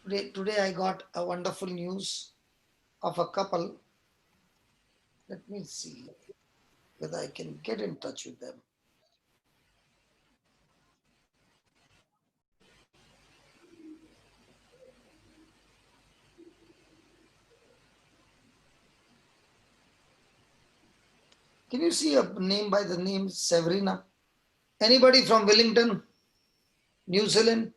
Today I got a wonderful news of a couple. Let me see whether I can get in touch with them. Can you see a name by the name Severina? Anybody from Wellington, New Zealand?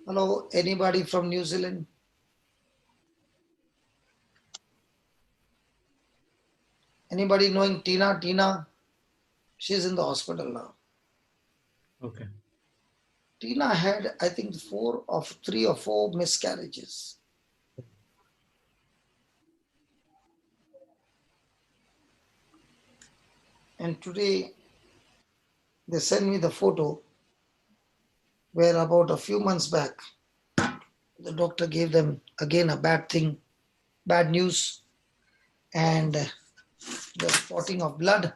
Hello, anybody from New Zealand? Anybody knowing Tina? Tina, she's in the hospital now. Okay. Tina had, I think, 3 or 4 miscarriages. And today they sent me the photo where about a few months back, the doctor gave them again a bad news, and the spotting of blood.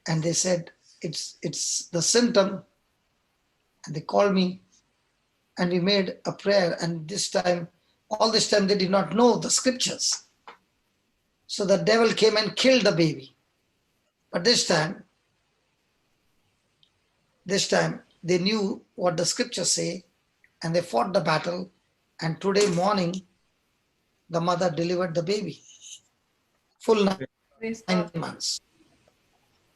And they said it's the symptom. And they called me and we made a prayer. And all this time, they did not know the scriptures. So the devil came and killed the baby. But this time they knew what the scriptures say and they fought the battle. And today morning, the mother delivered the baby. Full 9 months.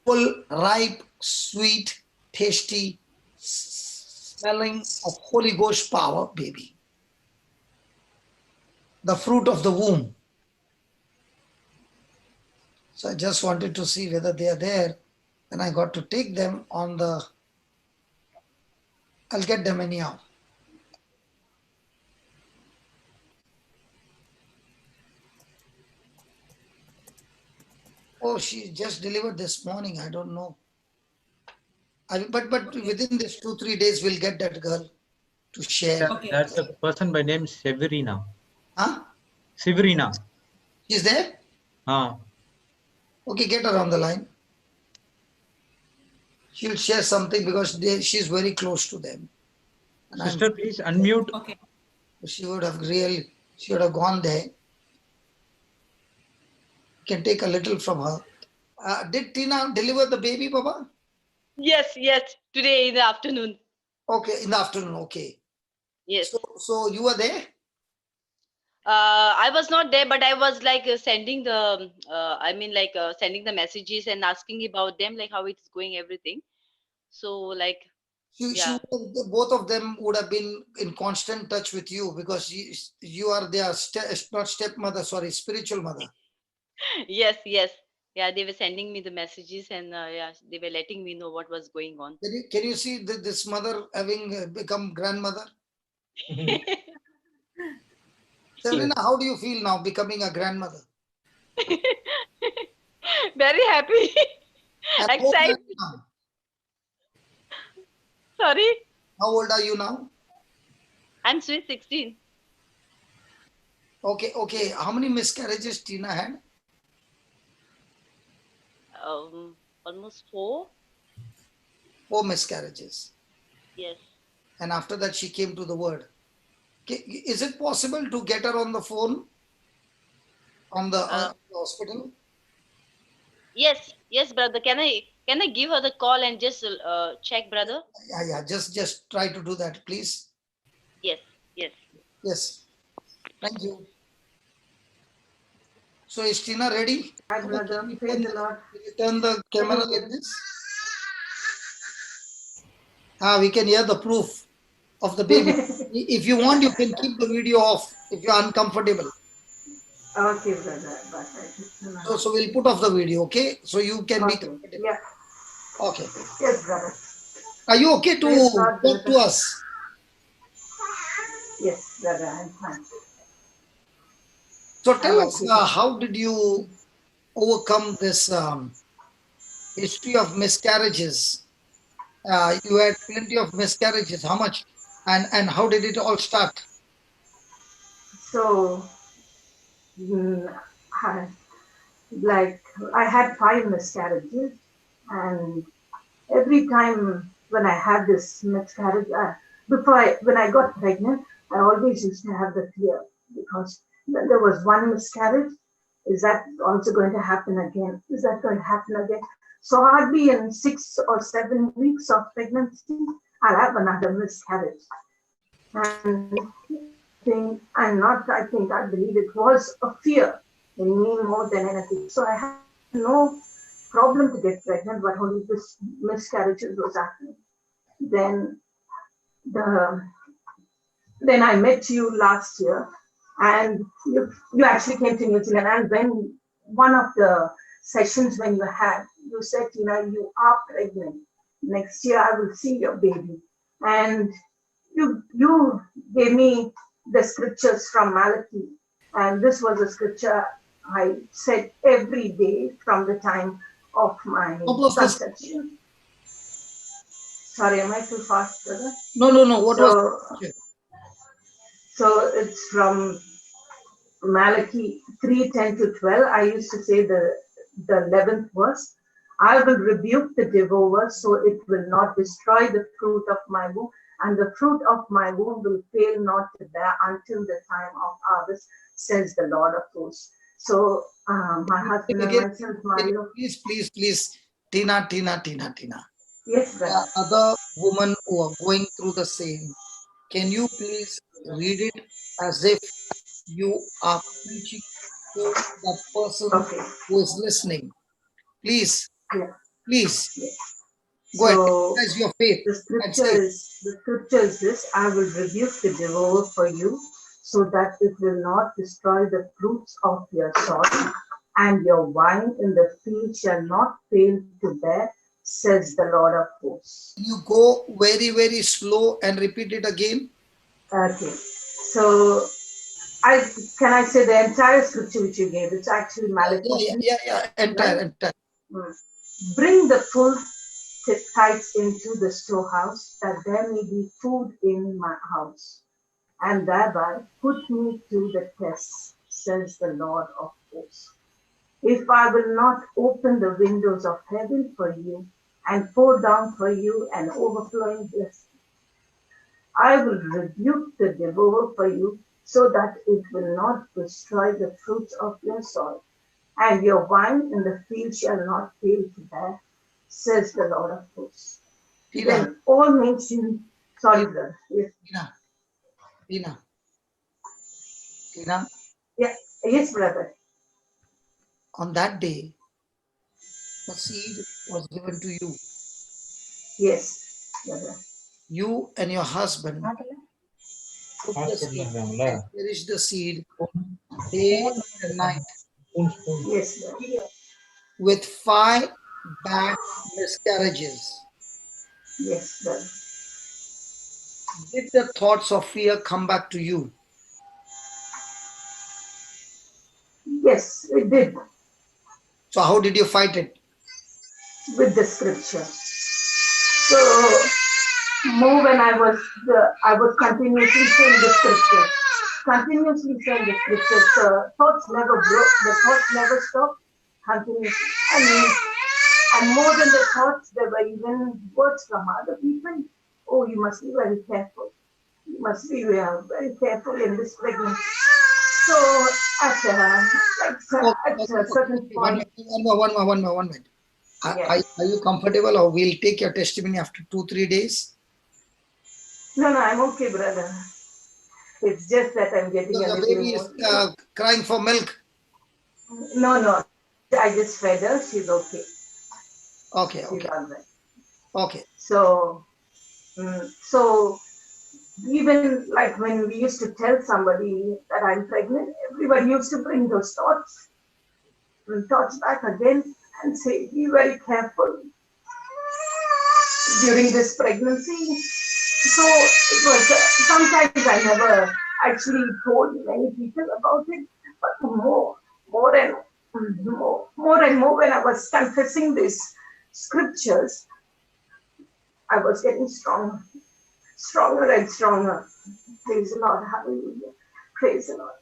Full, ripe, sweet, tasty, smelling of Holy Ghost power baby. The fruit of the womb. So I just wanted to see whether they are there. Then I got to take them on the... I'll get them anyhow. Oh, she just delivered this morning. I don't know. But within this 2-3 days, we'll get that girl to share. That's a person by name Severina. Huh? Severina. She's there? Okay, get her on the line. She'll share something because she's very close to them. And Sister, please unmute. Okay. She would have gone there. You can take a little from her. Did Tina deliver the baby, Baba? Yes, today in the afternoon. Okay, in the afternoon, okay. Yes. So you were there? I was not there, but I was like sending the, sending the messages and asking about them, like how it's going, everything. So like, Both of them would have been in constant touch with you because you are their not stepmother, sorry, spiritual mother. yes. Yeah, they were sending me the messages and they were letting me know what was going on. Can you see this mother having become grandmother? Sabrina, how do you feel now becoming a grandmother? Very happy. Excited. Sorry? How old are you now? I'm 16. Okay. How many miscarriages Tina had? Almost 4. 4 miscarriages. Yes. And after that, she came to the word. Is it possible to get her on the phone on the hospital? Yes, brother. Can I give her the call and just check, brother? Yeah. Just try to do that, please. Yes. Thank you. So is Tina ready? Hi, brother. Praise the Lord. Can you turn the camera like this? We can hear the proof of the baby. If you want, you can keep the video off if you're uncomfortable. Okay, brother. So we'll put off the video, okay? So you can be comfortable. Yeah. Okay. Yes, brother. Are you okay to talk to us? Yes, brother. I'm fine. So tell us, how did you overcome this history of miscarriages? You had plenty of miscarriages. How much? And how did it all start? So, I had 5 miscarriages, and every time when I had this miscarriage, when I got pregnant, I always used to have the fear because when there was one miscarriage, is that also going to happen again? Is that going to happen again? So hardly in 6 or 7 weeks of pregnancy, I'll have another miscarriage. And I believe it was a fear in me more than anything. So I had no problem to get pregnant, but only this miscarriages was happening. Then the then I met you last year, and you actually came to New Zealand. And when one of the sessions when you said, you are pregnant. Next year I will see your baby, and you gave me the scriptures from Malachi, and this was a scripture I said every day from the time of my conception. Sorry, am I too fast, brother? No. What was? So it's from Malachi 3:10-12. I used to say the 11th verse. I will rebuke the devourer, so it will not destroy the fruit of my womb, and the fruit of my womb will fail not to bear until the time of harvest, says the Lord of hosts. So my husband and myself, Please, Tina. Yes, sir. Other women who are going through the same, can you please read it as if you are preaching to the person who is listening? Please, please. Yes. Go ahead. So Exercise your faith. the scripture is this: I will rebuke the devourer for you, so that it will not destroy the fruits of your soil, and your wine in the field shall not fail to bear, says the Lord of hosts. You go very, very slow and repeat it again. Okay. So can I say the entire scripture which you gave? It's actually Malachi. Yeah. Entire. Bring the full tithes into the storehouse, that there may be food in my house, and thereby put me to the test, says the Lord of hosts. If I will not open the windows of heaven for you and pour down for you an overflowing blessing, I will rebuke the devourer for you, so that it will not destroy the fruits of your soil, and your wine in the field shall not fail to bear, says the Lord of hosts. Then all nations, sorry, brother. Yes. Tina. Yeah. Yes, brother. On that day, the seed was given to you. Yes, brother. You and your husband took the seed and cherished the seed day and night. Yes, brother. With 5 bad miscarriages. Yes, brother. Did the thoughts of fear come back to you? Yes, it did. So how did you fight it? With the scripture. So more when I was continuously saying the scripture. Continuously saying the scripture. The thoughts never broke, the thoughts never stopped. Continuously. And more than the thoughts, there were even words from other people. Oh, you must be very careful. You must be very careful in this pregnancy. So at a certain point. One minute. Yes. Are you comfortable, or we'll take your testimony after 2-3 days? No, I'm okay, brother. It's just that I'm getting a little baby is crying for milk. No. I just fed her. She's okay. Okay. She's all right. Okay. So even like when we used to tell somebody that I'm pregnant, everybody used to bring those thoughts back again and say, be very careful during this pregnancy. So it was sometimes I never actually told many people about it, but more and more when I was confessing these scriptures, I was getting stronger and stronger. Praise the Lord, hallelujah. Praise the Lord.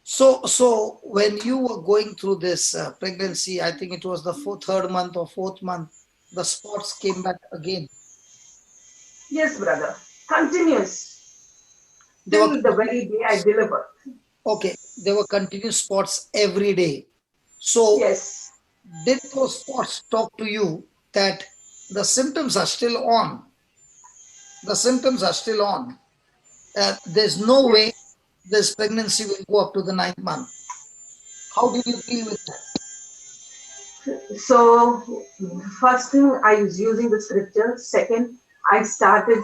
So when you were going through this pregnancy, I think it was the third month or fourth month, the spots came back again. Yes, brother. Continuous They were till the very day I delivered. okay. There were continuous spots every day. So Yes. did those spots talk to you that the symptoms are still on? The symptoms are still on. There's no Yes. way this pregnancy will go up to the 9th month. How did you deal with that? So, first thing, I was using the scripture. Second, I started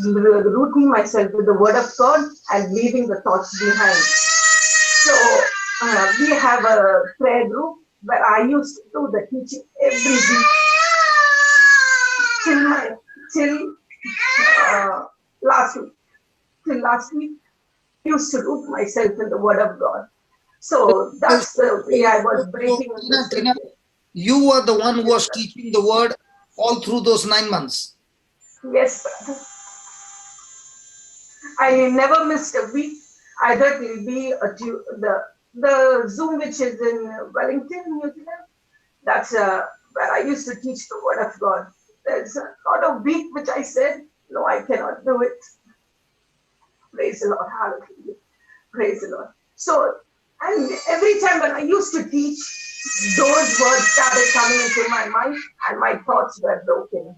rooting myself with the word of God and leaving the thoughts behind. So, we have a prayer group where I used to do the teaching every week till last week. Till last week, I used to root myself in the word of God. So that's the way I was breaking the Tina, scripture. you were the one who was teaching the word all through those 9 months. Yes, brother. I never missed a week. Either it will be the Zoom which is in Wellington, New Zealand. That's where I used to teach the word of God. There's not a week which I said, no, I cannot do it. Praise the Lord. Hallelujah. Praise the Lord. So, and every time when I used to teach, those words started coming into my mind and my thoughts were broken.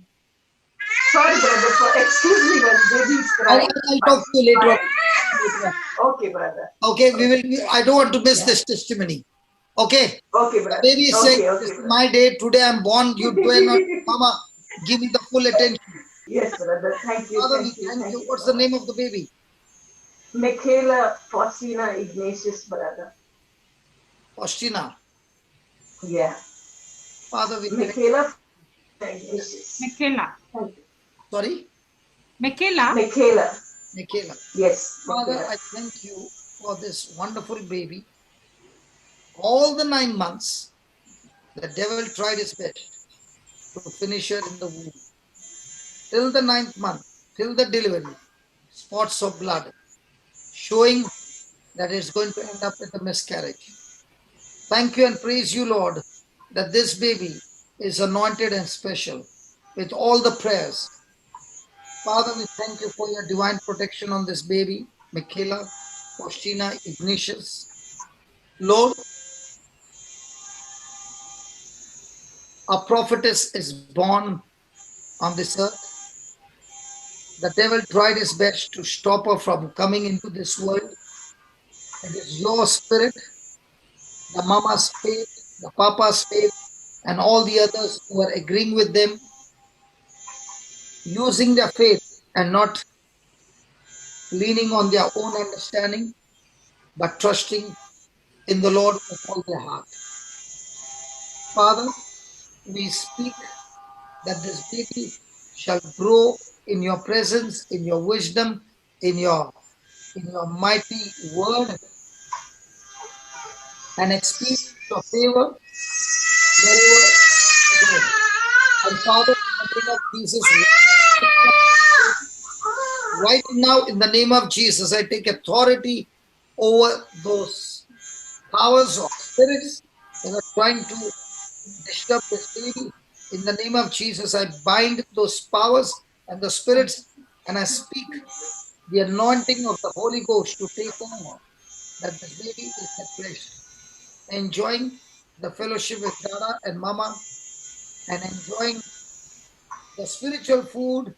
Sorry, brother, excuse me when baby's crying. I'll talk to you later on. Okay, brother. Okay, I don't want to miss this testimony. Okay? Okay, The brother. baby is saying, Okay, this is my day, today I'm born, you dare not, Mama, give me the full attention. Yes, brother. Thank you. Father, we Thank you. thank Thank you. you What's so the name much. of the baby? Michaela Faustina Ignatius, brother. Faustina. Yeah. Father, we thank you. Michaela Ignatius. Michaela. Thank you. Sorry? Michaela. Michaela. Michaela. Yes. Father, Michaela. I thank you for this wonderful baby. All the 9 months, the devil tried his best to finish her in the womb. Till the 9th month, till the delivery, spots of blood, showing that it's going to end up with a miscarriage. Thank you and praise you, Lord, that this baby is anointed and special with all the prayers. Father, we thank you for your divine protection on this baby, Michaela, Faustina, Ignatius. Lord, a prophetess is born on this earth. The devil tried his best to stop her from coming into this world. It is your spirit, the mama's faith, the papa's faith, and all the others who are agreeing with them, using their faith and not leaning on their own understanding, but trusting in the Lord with all their heart. Father, we speak that this baby shall grow in your presence, in your wisdom, in your mighty word, and experience your favor wherever you go. And Father, in the name of Jesus, right now, in the name of Jesus, I take authority over those powers or spirits that are trying to disturb this baby. In the name of Jesus, I bind those powers and the spirits, and I speak the anointing of the Holy Ghost to take over, that this baby is at rest, enjoying the fellowship with Dada and Mama, and enjoying the spiritual food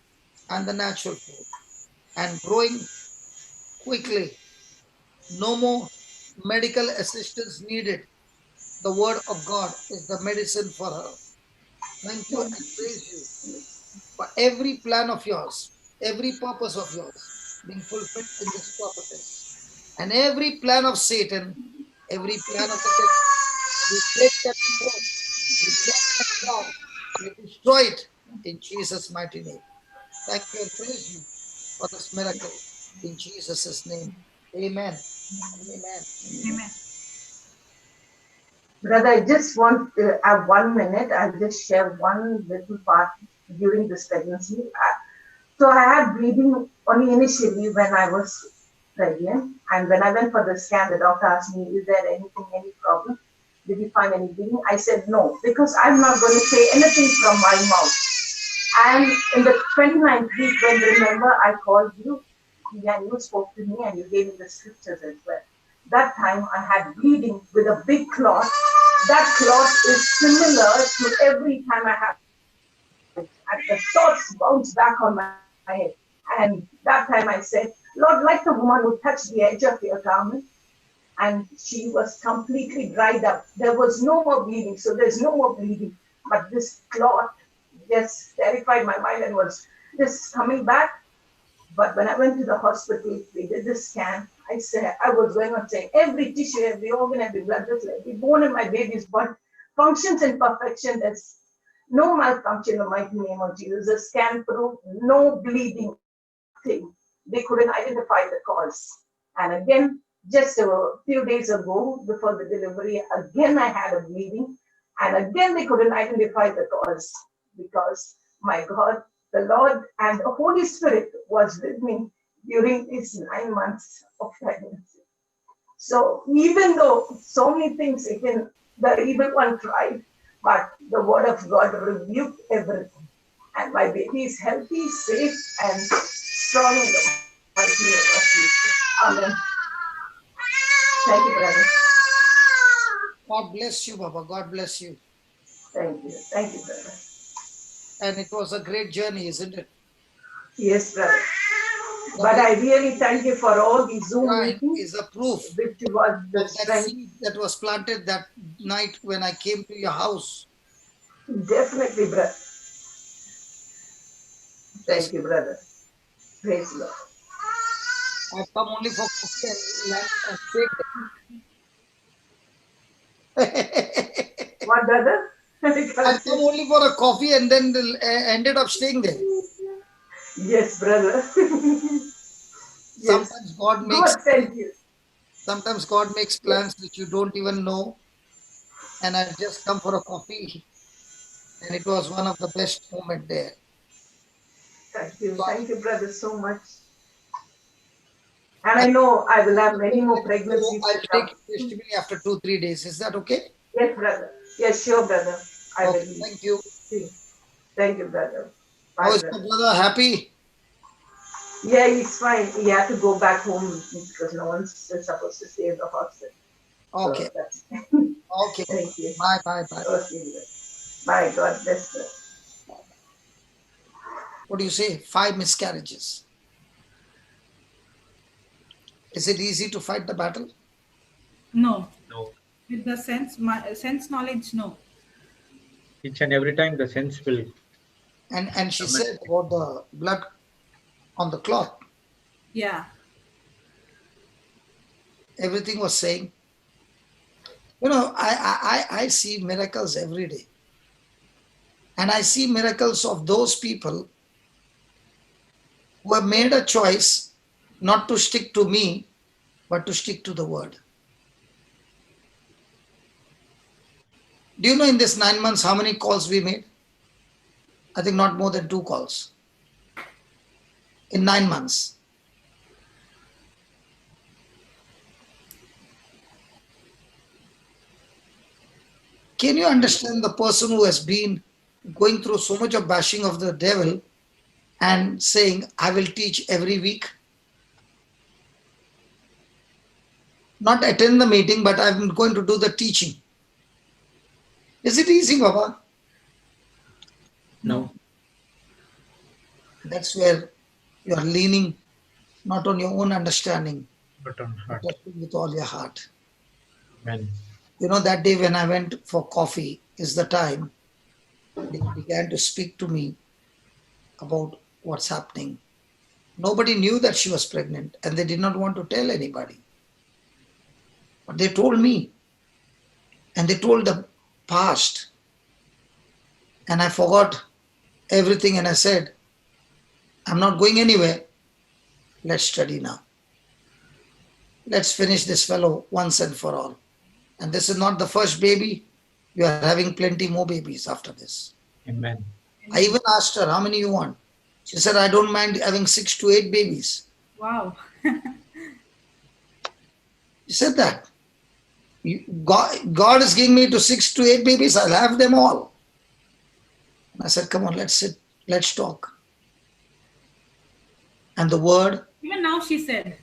and the natural food, and growing quickly. No more medical assistance needed. The word of God is the medicine for her. Thank you and praise you for every plan of yours, every purpose of yours being fulfilled in this prophetess. And every plan of Satan, every plan of the devil, we break that rope, we break that plan, we destroy it in Jesus' mighty name. Thank you and praise you for this miracle in Jesus' name. Amen. Amen. Amen. Brother, I just want to have 1 minute. I'll just share one little part during this pregnancy. So I had bleeding only initially when I was pregnant. And when I went for the scan, the doctor asked me, is there anything, any problem? Did you find any bleeding? I said no, because I'm not going to say anything from my mouth. And in the 29th week, when remember I called you, and you spoke to me and you gave me the scriptures as well. That time I had bleeding with a big clot. That clot is similar to every time I have, and the thoughts bounce back on my head. And that time I said, Lord, like the woman who touched the edge of your garment, and she was completely dried up. There was no more bleeding, so there's no more bleeding. But this clot just terrified my mind and was just coming back. But when I went to the hospital, we did the scan. I said, I was going on saying every tissue, every organ, every blood vessel, every bone in my baby's body functions in perfection. There's no malfunction in the mighty name of Jesus. The scan proved no bleeding, nothing. They couldn't identify the cause. And again, just a few days ago, before the delivery, again I had a bleeding. And again, they couldn't identify the cause because my God, the Lord and the Holy Spirit was with me during these 9 months of pregnancy. So even though so many things again, the evil one tried, but the word of God rebuked everything. And my baby is healthy, safe, and strong in the mighty name of Jesus. Amen. Thank you, brother. God bless you, Baba. God bless you. Thank you. Thank you, brother. And it was a great journey, isn't it? Yes, brother. But I really thank you for all these Zoom Right meetings, is a proof which was the of that strength. seed that was planted that night when I came to your house. Definitely, brother. Thank you, brother. Praise the Lord. I've come only for coffee and lunch and stayed there. What, brother? I've come only for a coffee and then ended up staying there. Yes, brother. Yes. Sometimes God God sent you. sometimes God makes plans which you don't even know. And I just come for a coffee, and it was one of the best moment there. Thank you. So Thank you, brother, so much. And I know I will have many more pregnancies I'll to come. take testimony after 2-3 days. Is that okay? Yes, brother. Yes, sure, brother. I Okay, will. thank you. Thank you, brother. Bye, How is brother. my brother? Happy? Yeah, he's fine. He had to go back home because no one's supposed to stay in the hospital. Okay. So that's Okay. thank you. Bye, bye, bye. Okay, bye. God bless you. What do you say? 5 miscarriages. Is it easy to fight the battle? No. No. With the sense knowledge, no. Each and every time the sense will And she come said about the blood on the cloth. Yeah. Everything was saying. You know, I see miracles every day. And I see miracles of those people who have made a choice not to stick to me, but to stick to the word. Do you know in this 9 months how many calls we made? I think not more than 2 calls in 9 months. Can you understand the person who has been going through so much of bashing of the devil and saying, I will teach every week? Not attend the meeting, but I'm going to do the teaching. Is it easy, Baba? No. That's where you are leaning not on your own understanding, But on heart. but with all your heart. Amen. You know, that day when I went for coffee is the time they began to speak to me about what's happening. Nobody knew that she was pregnant and they did not want to tell anybody. But they told me and they told the past. And I forgot everything and I said, I'm not going anywhere. Let's study now. Let's finish this fellow once and for all. And this is not the first baby. You are having plenty more babies after this. Amen. I even asked her, how many you want? She said, I don't mind having 6 to 8 babies. Wow. She said that. God is giving me to 6 to 8 babies. I'll have them all. And I said, come on, let's sit. let's talk. And the word, Even now she said.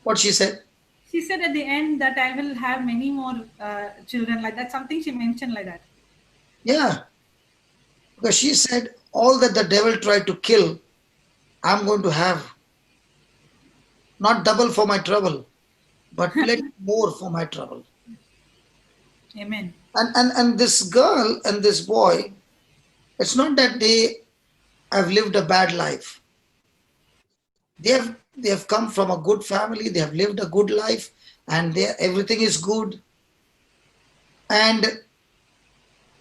what she said? She said at the end that I will have many more children like that. Something she mentioned like that. Yeah, because she said, all that the devil tried to kill, I'm going to have not double for my trouble, but plenty more for my trouble. Amen. And this girl and this boy, it's not that they have lived a bad life. They have come from a good family, they have lived a good life, and everything is good. And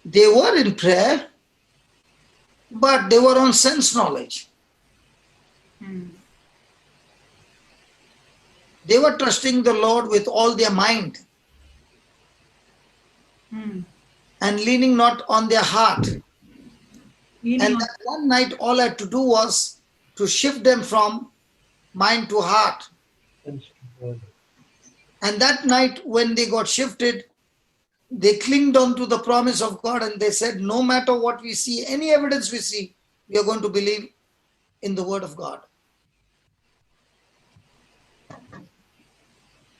they were in prayer, but they were on sense knowledge. They were trusting the Lord with all their mind and leaning not on their heart. Leaning And on- that one night, all I had to do was to shift them from mind to heart. And that night, when they got shifted, they clinged on to the promise of God and they said, no matter what we see, any evidence we see, we are going to believe in the word of God.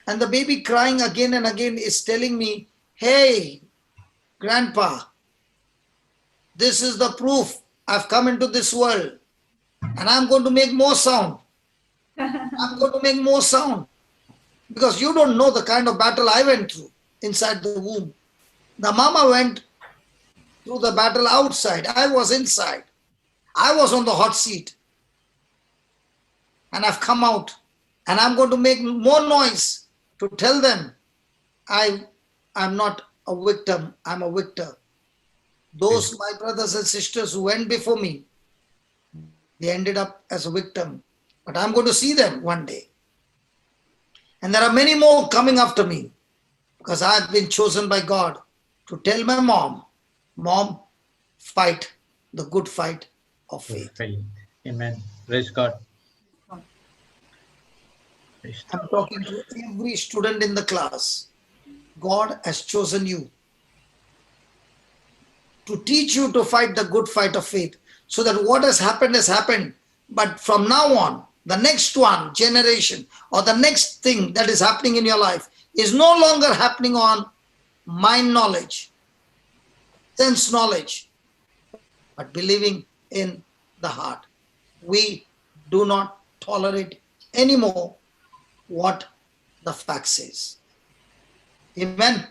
And the baby crying again and again is telling me, hey, Grandpa, this is the proof. I've come into this world and I'm going to make more sound. I'm going to make more sound. Because you don't know the kind of battle I went through inside the womb. The mama went through the battle outside. I was inside. I was on the hot seat. And I've come out. And I'm going to make more noise to tell them I'm not a victim, I'm a victor. Those my brothers and sisters who went before me, they ended up as a victim. But I'm going to see them one day. And there are many more coming after me because I've been chosen by God to tell my mom, fight the good fight of faith. Amen. Praise God. I'm talking to every student in the class. God has chosen you to teach you to fight the good fight of faith, so that what has happened. But from now on, the next one, generation, or the next thing that is happening in your life is no longer happening on mind knowledge, sense knowledge, but believing in the heart. We do not tolerate anymore what the fact says. Amen.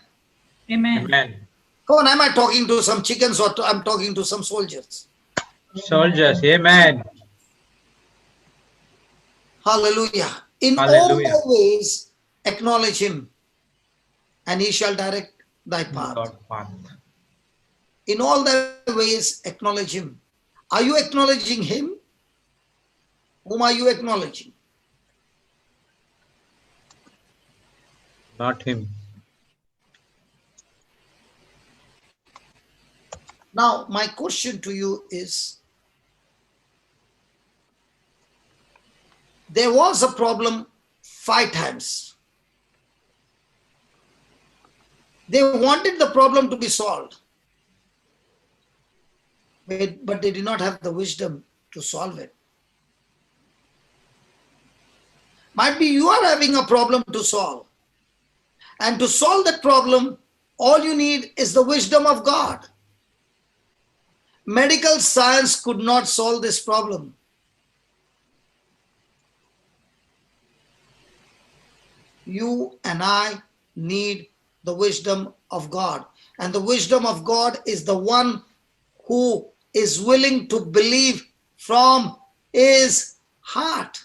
Amen. Amen. Come on, am I talking to some chickens or I'm talking to some soldiers? Soldiers, amen. Hallelujah. In all Hallelujah. thy ways, acknowledge him, and he shall direct thy path. God path. In all thy ways, acknowledge him. Are you acknowledging him? Whom are you acknowledging? Not him. Now, my question to you is, there was a problem 5 times. They wanted the problem to be solved, but they did not have the wisdom to solve it. Might be you are having a problem to solve. And to solve that problem, all you need is the wisdom of God. Medical science could not solve this problem. You and I need the wisdom of God. And the wisdom of God is the one who is willing to believe from his heart.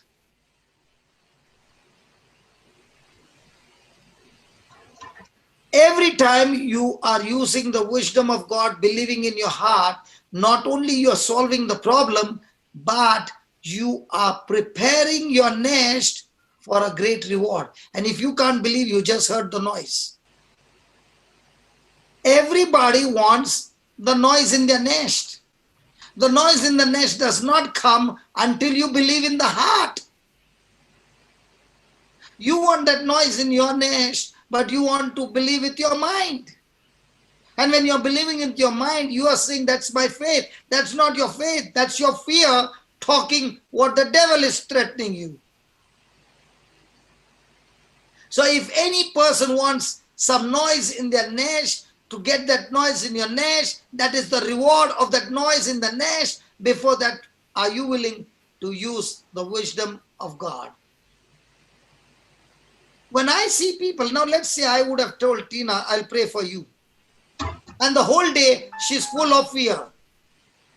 Every time you are using the wisdom of God, believing in your heart, not only you are solving the problem, but you are preparing your nest for a great reward. And if you can't believe, you just heard the noise. Everybody wants the noise in their nest. The noise in the nest does not come until you believe in the heart. You want that noise in your nest, but you want to believe with your mind. And when you're believing in your mind, you are saying that's my faith. That's not your faith. That's your fear talking what the devil is threatening you. So if any person wants some noise in their nest, to get that noise in your nest, that is the reward of that noise in the nest. Before that, are you willing to use the wisdom of God? When I see people, now let's say I would have told Tina, I'll pray for you. And the whole day she's full of fear.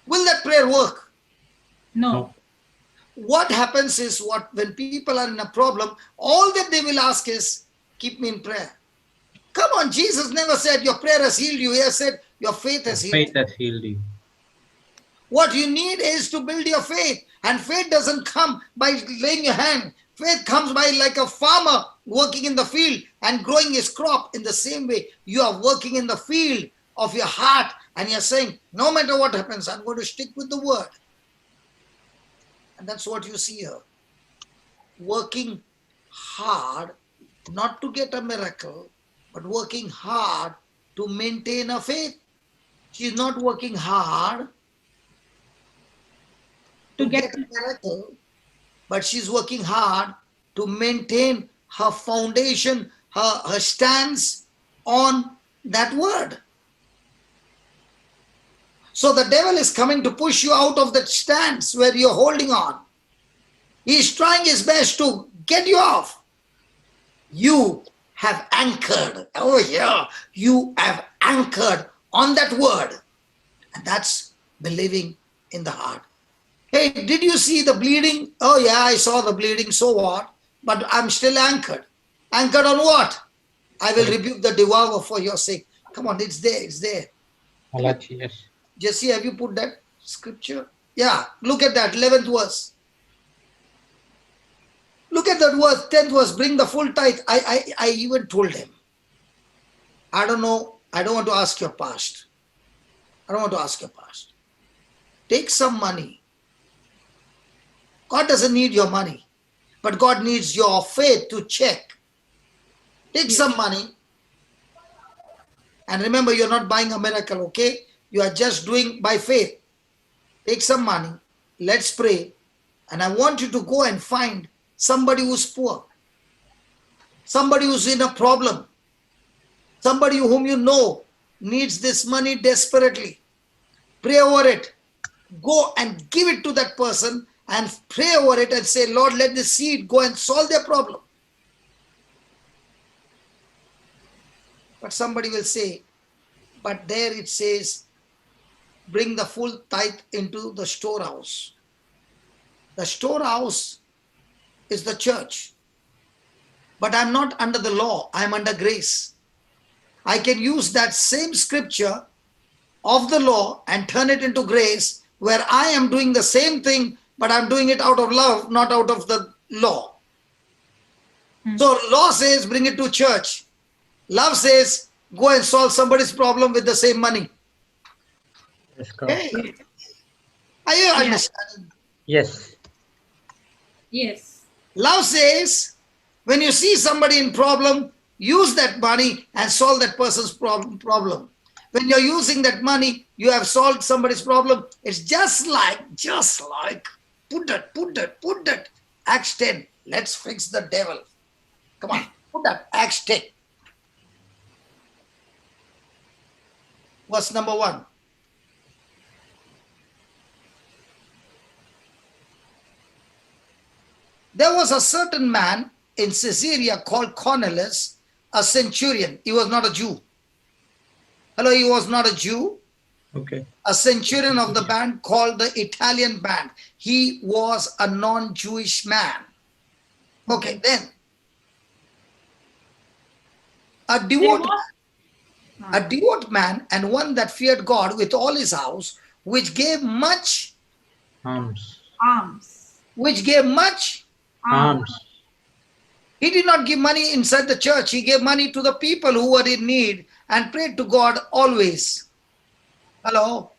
Will that prayer work? No. What happens is, when people are in a problem, all that they will ask is, keep me in prayer. Come on, Jesus never said your prayer has healed you. He has said your faith has healed you. Faith has healed you. What you need is to build your faith. And faith doesn't come by laying your hand. Faith comes by like a farmer working in the field and growing his crop. In the same way, you are working in the field of your heart and you're saying, no matter what happens, I'm going to stick with the word. And that's what you see here. Working hard, not to get a miracle, but working hard to maintain a faith. She's not working hard to get a miracle, but she's working hard to maintain her foundation, her stance on that word. So the devil is coming to push you out of that stance where you're holding on. He's trying his best to get you off. You have anchored. Oh yeah, you have anchored on that word. And that's believing in the heart. Hey, did you see the bleeding? Oh yeah, I saw the bleeding, so what? But I'm still anchored. Anchored on what? I will rebuke the devourer for your sake. Come on, it's there, it's there. Malachi, yes. Jesse, have you put that scripture? Yeah, look at that, 11th verse. Look at that verse, 10th verse, bring the full tithe. I even told him, I don't know, I don't want to ask your past. I don't want to ask your past. Take some money. God doesn't need your money, but God needs your faith to check. Take some money. And remember, you're not buying a miracle, okay? You are just doing by faith. Take some money. Let's pray. And I want you to go and find somebody who's poor. Somebody who's in a problem. Somebody whom you know needs this money desperately. Pray over it. Go and give it to that person and pray over it and say, Lord, let this seed go and solve their problem. But somebody will say, but there it says, bring the full tithe into the storehouse. The storehouse is the church. But I'm not under the law, I'm under grace. I can use that same scripture of the law and turn it into grace, where I am doing the same thing, but I'm doing it out of love, not out of the law. So law says bring it to church. Love says go and solve somebody's problem with the same money. Yes, God. Hey, are you understanding? Yes. Yes. Love says when you see somebody in problem, use that money and solve that person's problem. When you're using that money, you have solved somebody's problem. It's just like, put that. Acts 10. Let's fix the devil. Come on, put that. Acts 10. Verse number 1. There was a certain man in Caesarea called Cornelius, a centurion. He was not a Jew. Hello, he was not a Jew. Okay. A centurion of the band called the Italian band. He was a non-Jewish man. Okay, then a devout man and one that feared God with all his house, which gave much. Alms. Which gave much. Alms. He did not give money inside the church. He gave money to the people who were in need and prayed to God always. Hello?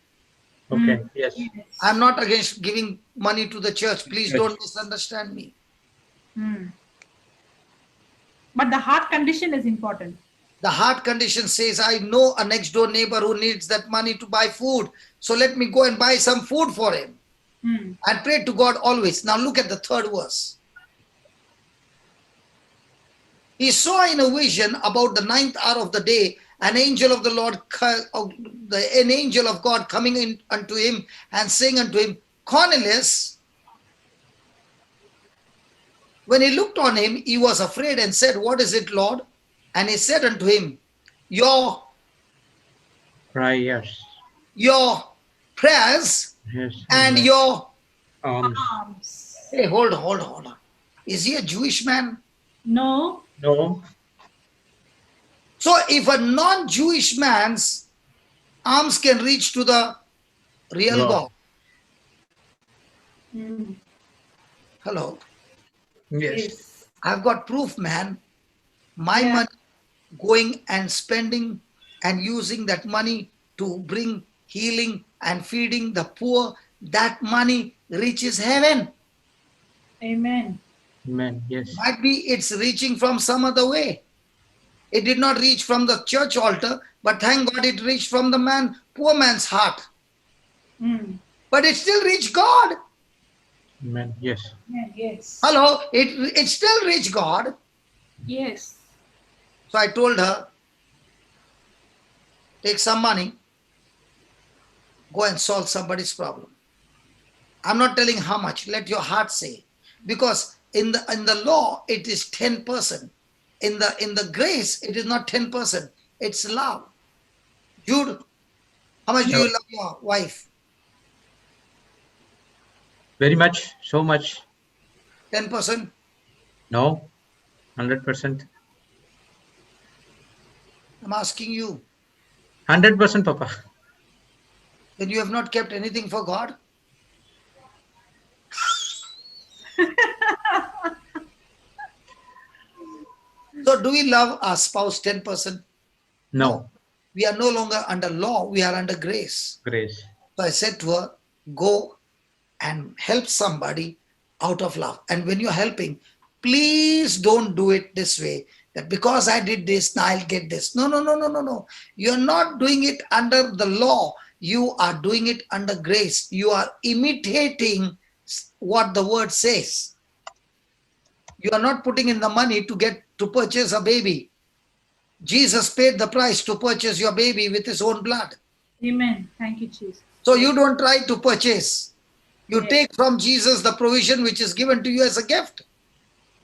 Okay. Yes. I'm not against giving money to the church. Please don't misunderstand me. But the heart condition is important. The heart condition says, I know a next door neighbor who needs that money to buy food. So let me go and buy some food for him. And pray to God always. Now look at the third verse. He saw in a vision about the 9th hour of the day, an angel of the Lord, an angel of God coming in unto him and saying unto him, Cornelius. When he looked on him, he was afraid and said, What is it, Lord? And he said unto him, Your Prayers. prayers Yes. and your... Alms. Hey, hold on. Is he a Jewish man? No. No. So if a non-Jewish man's arms can reach to the real God. Hello. Yes. I've got proof, man. My Yeah. money going and spending and using that money to bring healing and feeding the poor, that money reaches heaven. Amen. Amen. Yes. Might be it's reaching from some other way. It did not reach from the church altar, but thank God it reached from the poor man's heart. But it still reached God. Amen. Yes. Yes. Hello, it still reached God. Yes. So I told her, take some money, go and solve somebody's problem. I'm not telling how much, let your heart say. Because in the law, it is 10%. In the grace, it is not 10%. It's love. Jude, how much do you love your wife? Very much. So much. 10%? No. 100%. I'm asking you. 100%, Papa. Then you have not kept anything for God? So do we love our spouse 10%? No. We are no longer under law, we are under grace. Grace. So I said to her, go and help somebody out of love. And when you're helping, please don't do it this way, that because I did this, now I'll get this. No. You're not doing it under the law. You are doing it under grace. You are imitating what the word says. You are not putting in the money to purchase a baby. Jesus paid the price to purchase your baby with his own blood. Amen. Thank you, Jesus. So you don't try to purchase. You Yes. take from Jesus the provision which is given to you as a gift.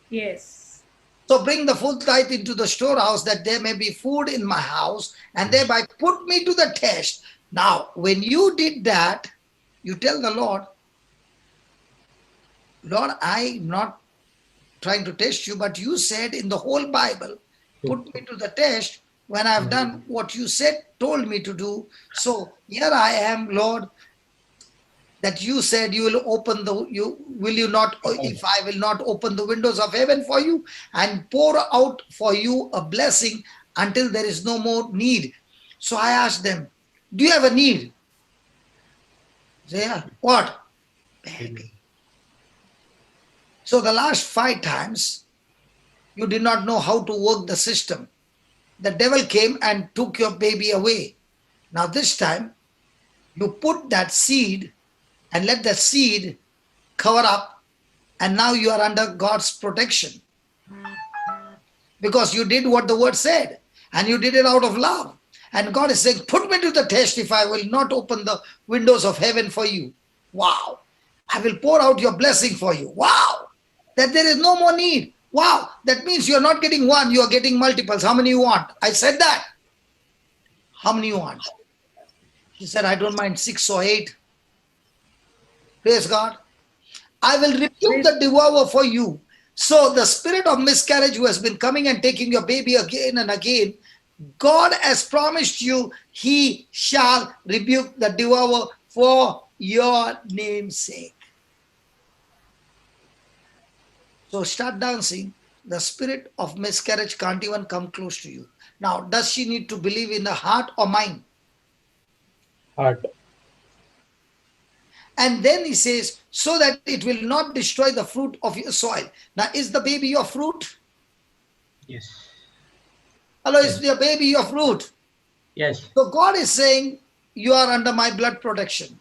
Yes. So bring the full tithe into the storehouse that there may be food in my house, and thereby put me to the test. Now, when you did that, you tell the Lord, Lord, I'm not trying to test you, but you said in the whole Bible, put me to the test when I've done what you told me to do. So here I am, Lord, that you said you will open if I will not open the windows of heaven for you and pour out for you a blessing until there is no more need. So I asked them, do you have a need? They say, yeah. What? Baby. So the last 5 times, you did not know how to work the system. The devil came and took your baby away. Now this time, you put that seed and let the seed cover up, and now you are under God's protection. Because you did what the word said, and you did it out of love. And God is saying, put me to the test if I will not open the windows of heaven for you. Wow. I will pour out your blessing for you. Wow. That there is no more need. Wow. That means you are not getting one, you are getting multiples. How many you want? I said that. How many you want? She said, I don't mind 6 or 8. Praise God. I will rebuke the devourer for you. So the spirit of miscarriage who has been coming and taking your baby again and again, God has promised you, he shall rebuke the devourer for your name's sake. So start dancing. The spirit of miscarriage can't even come close to you. Now, does she need to believe in the heart or mind? Heart. And then he says, so that it will not destroy the fruit of your soil. Now, is the baby your fruit? Yes. Hello, is your baby your fruit? Yes. So God is saying, you are under my blood protection.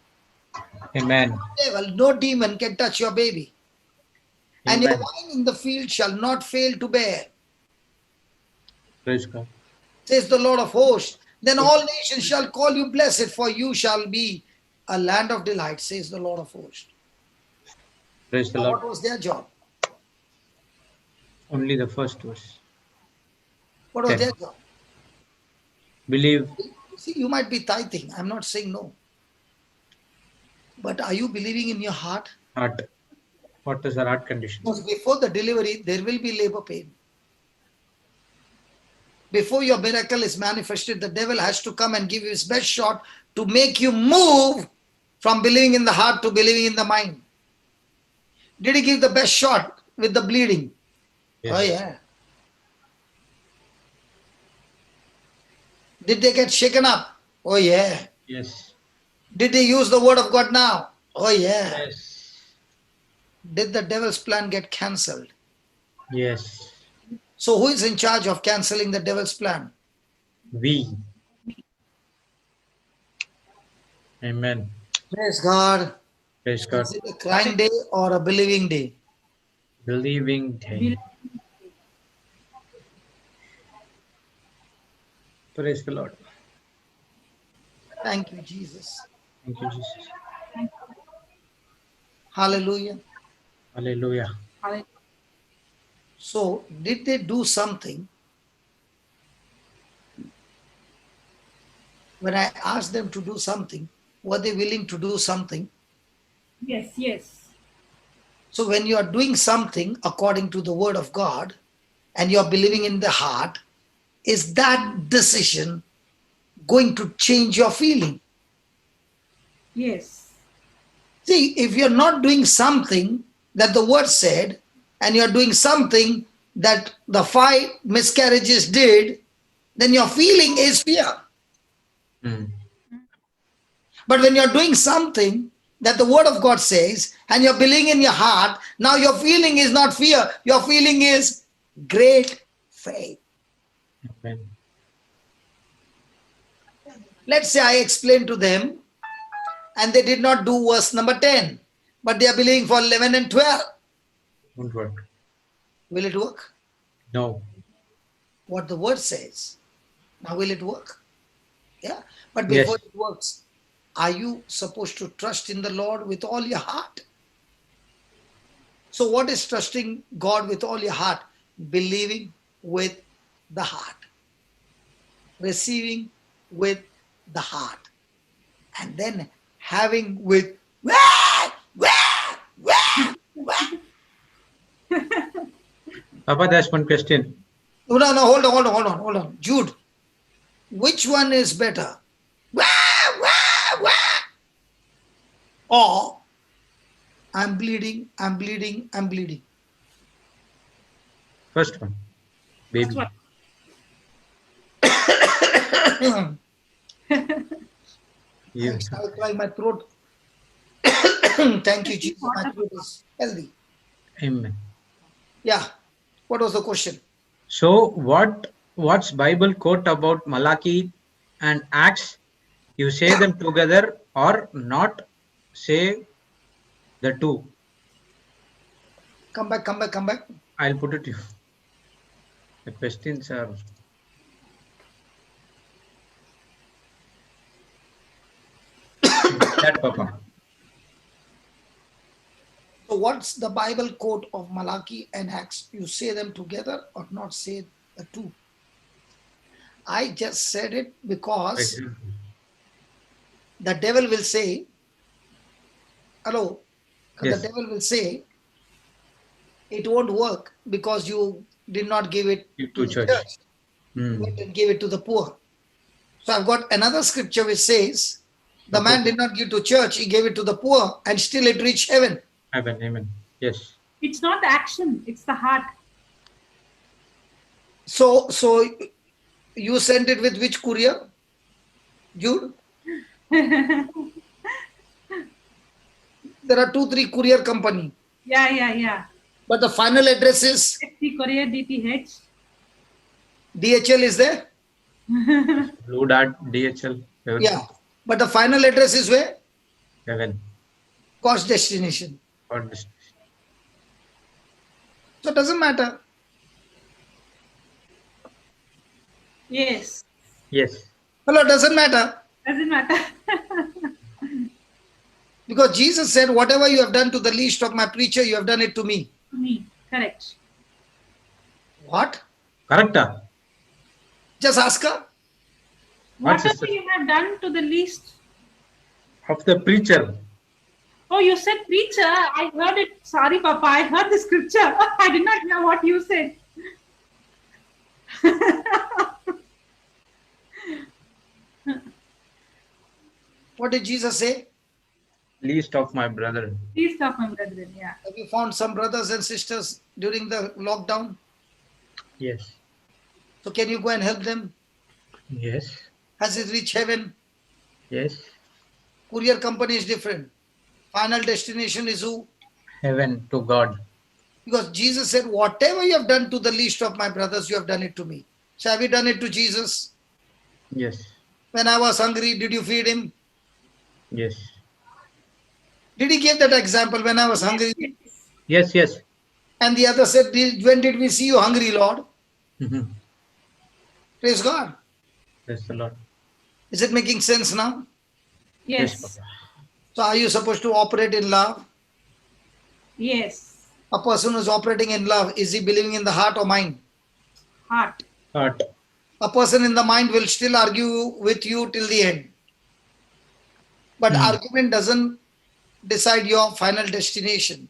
Amen. Devil, no demon can touch your baby. And your Amen. wine in the field shall not fail to bear, Praise God. says the Lord of hosts. Then all nations shall call you blessed, for you shall be a land of delight, says the Lord of hosts. Praise the Now, Lord. what was their job? Only the first verse. What was 10. their job? Believe. See, you might be tithing. I'm not saying no. But are you believing in your heart? Heart. What is our heart condition? Because before the delivery, there will be labor pain. Before your miracle is manifested, the devil has to come and give you his best shot to make you move from believing in the heart to believing in the mind. Did he give the best shot with the bleeding? Yes. Oh, yeah. Did they get shaken up? Oh, yeah. Yes. Did they use the word of God now? Oh, yeah. Yes. Did the devil's plan get cancelled? Yes. So, who is in charge of cancelling the devil's plan? We. Amen. Praise God. Praise God. Is it a crying day or a believing day? Believing day. Praise the Lord. Thank you, Jesus. Thank you, Jesus. Hallelujah. Hallelujah. So, did they do something? When I asked them to do something, were they willing to do something? Yes, yes. So, when you are doing something according to the word of God and you are believing in the heart, is that decision going to change your feeling? Yes. See, if you're not doing something that the word said and you're doing something that the 5 miscarriages did, then your feeling is fear. Mm. But when you're doing something that the word of God says and you're believing in your heart, now your feeling is not fear, your feeling is great faith. Amen. Let's say I explained to them and they did not do verse number 10, but they are believing for 11 and 12. Won't work. Will it work? No. What the word says. Now, will it work? Yeah. But Yes. before it works, are you supposed to trust in the Lord with all your heart? So, what is trusting God with all your heart? Believing with the heart, receiving with the heart, and then having with Papa, there's one question. No, hold on. Jude, which one is better? Or I'm bleeding. First one. Baby. You. I'll cry my throat. Thank you, Jesus. My throat is healthy. Amen. Yeah. What was the question? So what's Bible quote about Malachi and Acts? You say them together or not say the two? Come back. I'll put it to you. The questions are that, Papa. So, what's the Bible quote of Malachi and Acts? You say them together or not say the two? I just said it because the devil will say, hello, Yes. the devil will say, it won't work because you did not give it to the church. You went and gave it to the poor. So I've got another scripture which says, the man did not give to church, he gave it to the poor and still it reached heaven. Heaven, amen. Yes. It's not the action, it's the heart. So you sent it with which courier? Jude? There are 2-3 courier company. Yeah. But the final address is SC Courier DTH. DHL is there? Blue Dart, DHL, everything. Yeah. But the final address is where? Heaven. God's destination. God bless. So it doesn't matter. Yes. Yes. Hello, it doesn't matter. Doesn't matter. Because Jesus said, whatever you have done to the least of my preacher, you have done it to me. Me. Correct. What? Correct. Just ask her. What, Whatever sister? you have done to the least. Of the preacher. Oh, you said preacher. I heard it. Sorry, Papa. I heard the scripture. I did not hear what you said. What did Jesus say? Least of my brother. Please stop, my brethren. Yeah. Have you found some brothers and sisters during the lockdown? Yes. So can you go and help them? Yes. Has it reached heaven? Yes. Courier company is different. Final destination is who? Heaven, to God. Because Jesus said, whatever you have done to the least of my brothers, you have done it to me. So have you done it to Jesus? Yes. When I was hungry, did you feed him? Yes. Did he give that example when I was hungry? Yes. Yes. And the other said, when did we see you hungry, Lord? Mhm. Praise God. Praise the Lord. Is it making sense now? Yes, Yes. Papa. So are you supposed to operate in love? Yes. A person who is operating in love, is he believing in the heart or mind? Heart. Heart. A person in the mind will still argue with you till the end. But argument doesn't decide your final destination.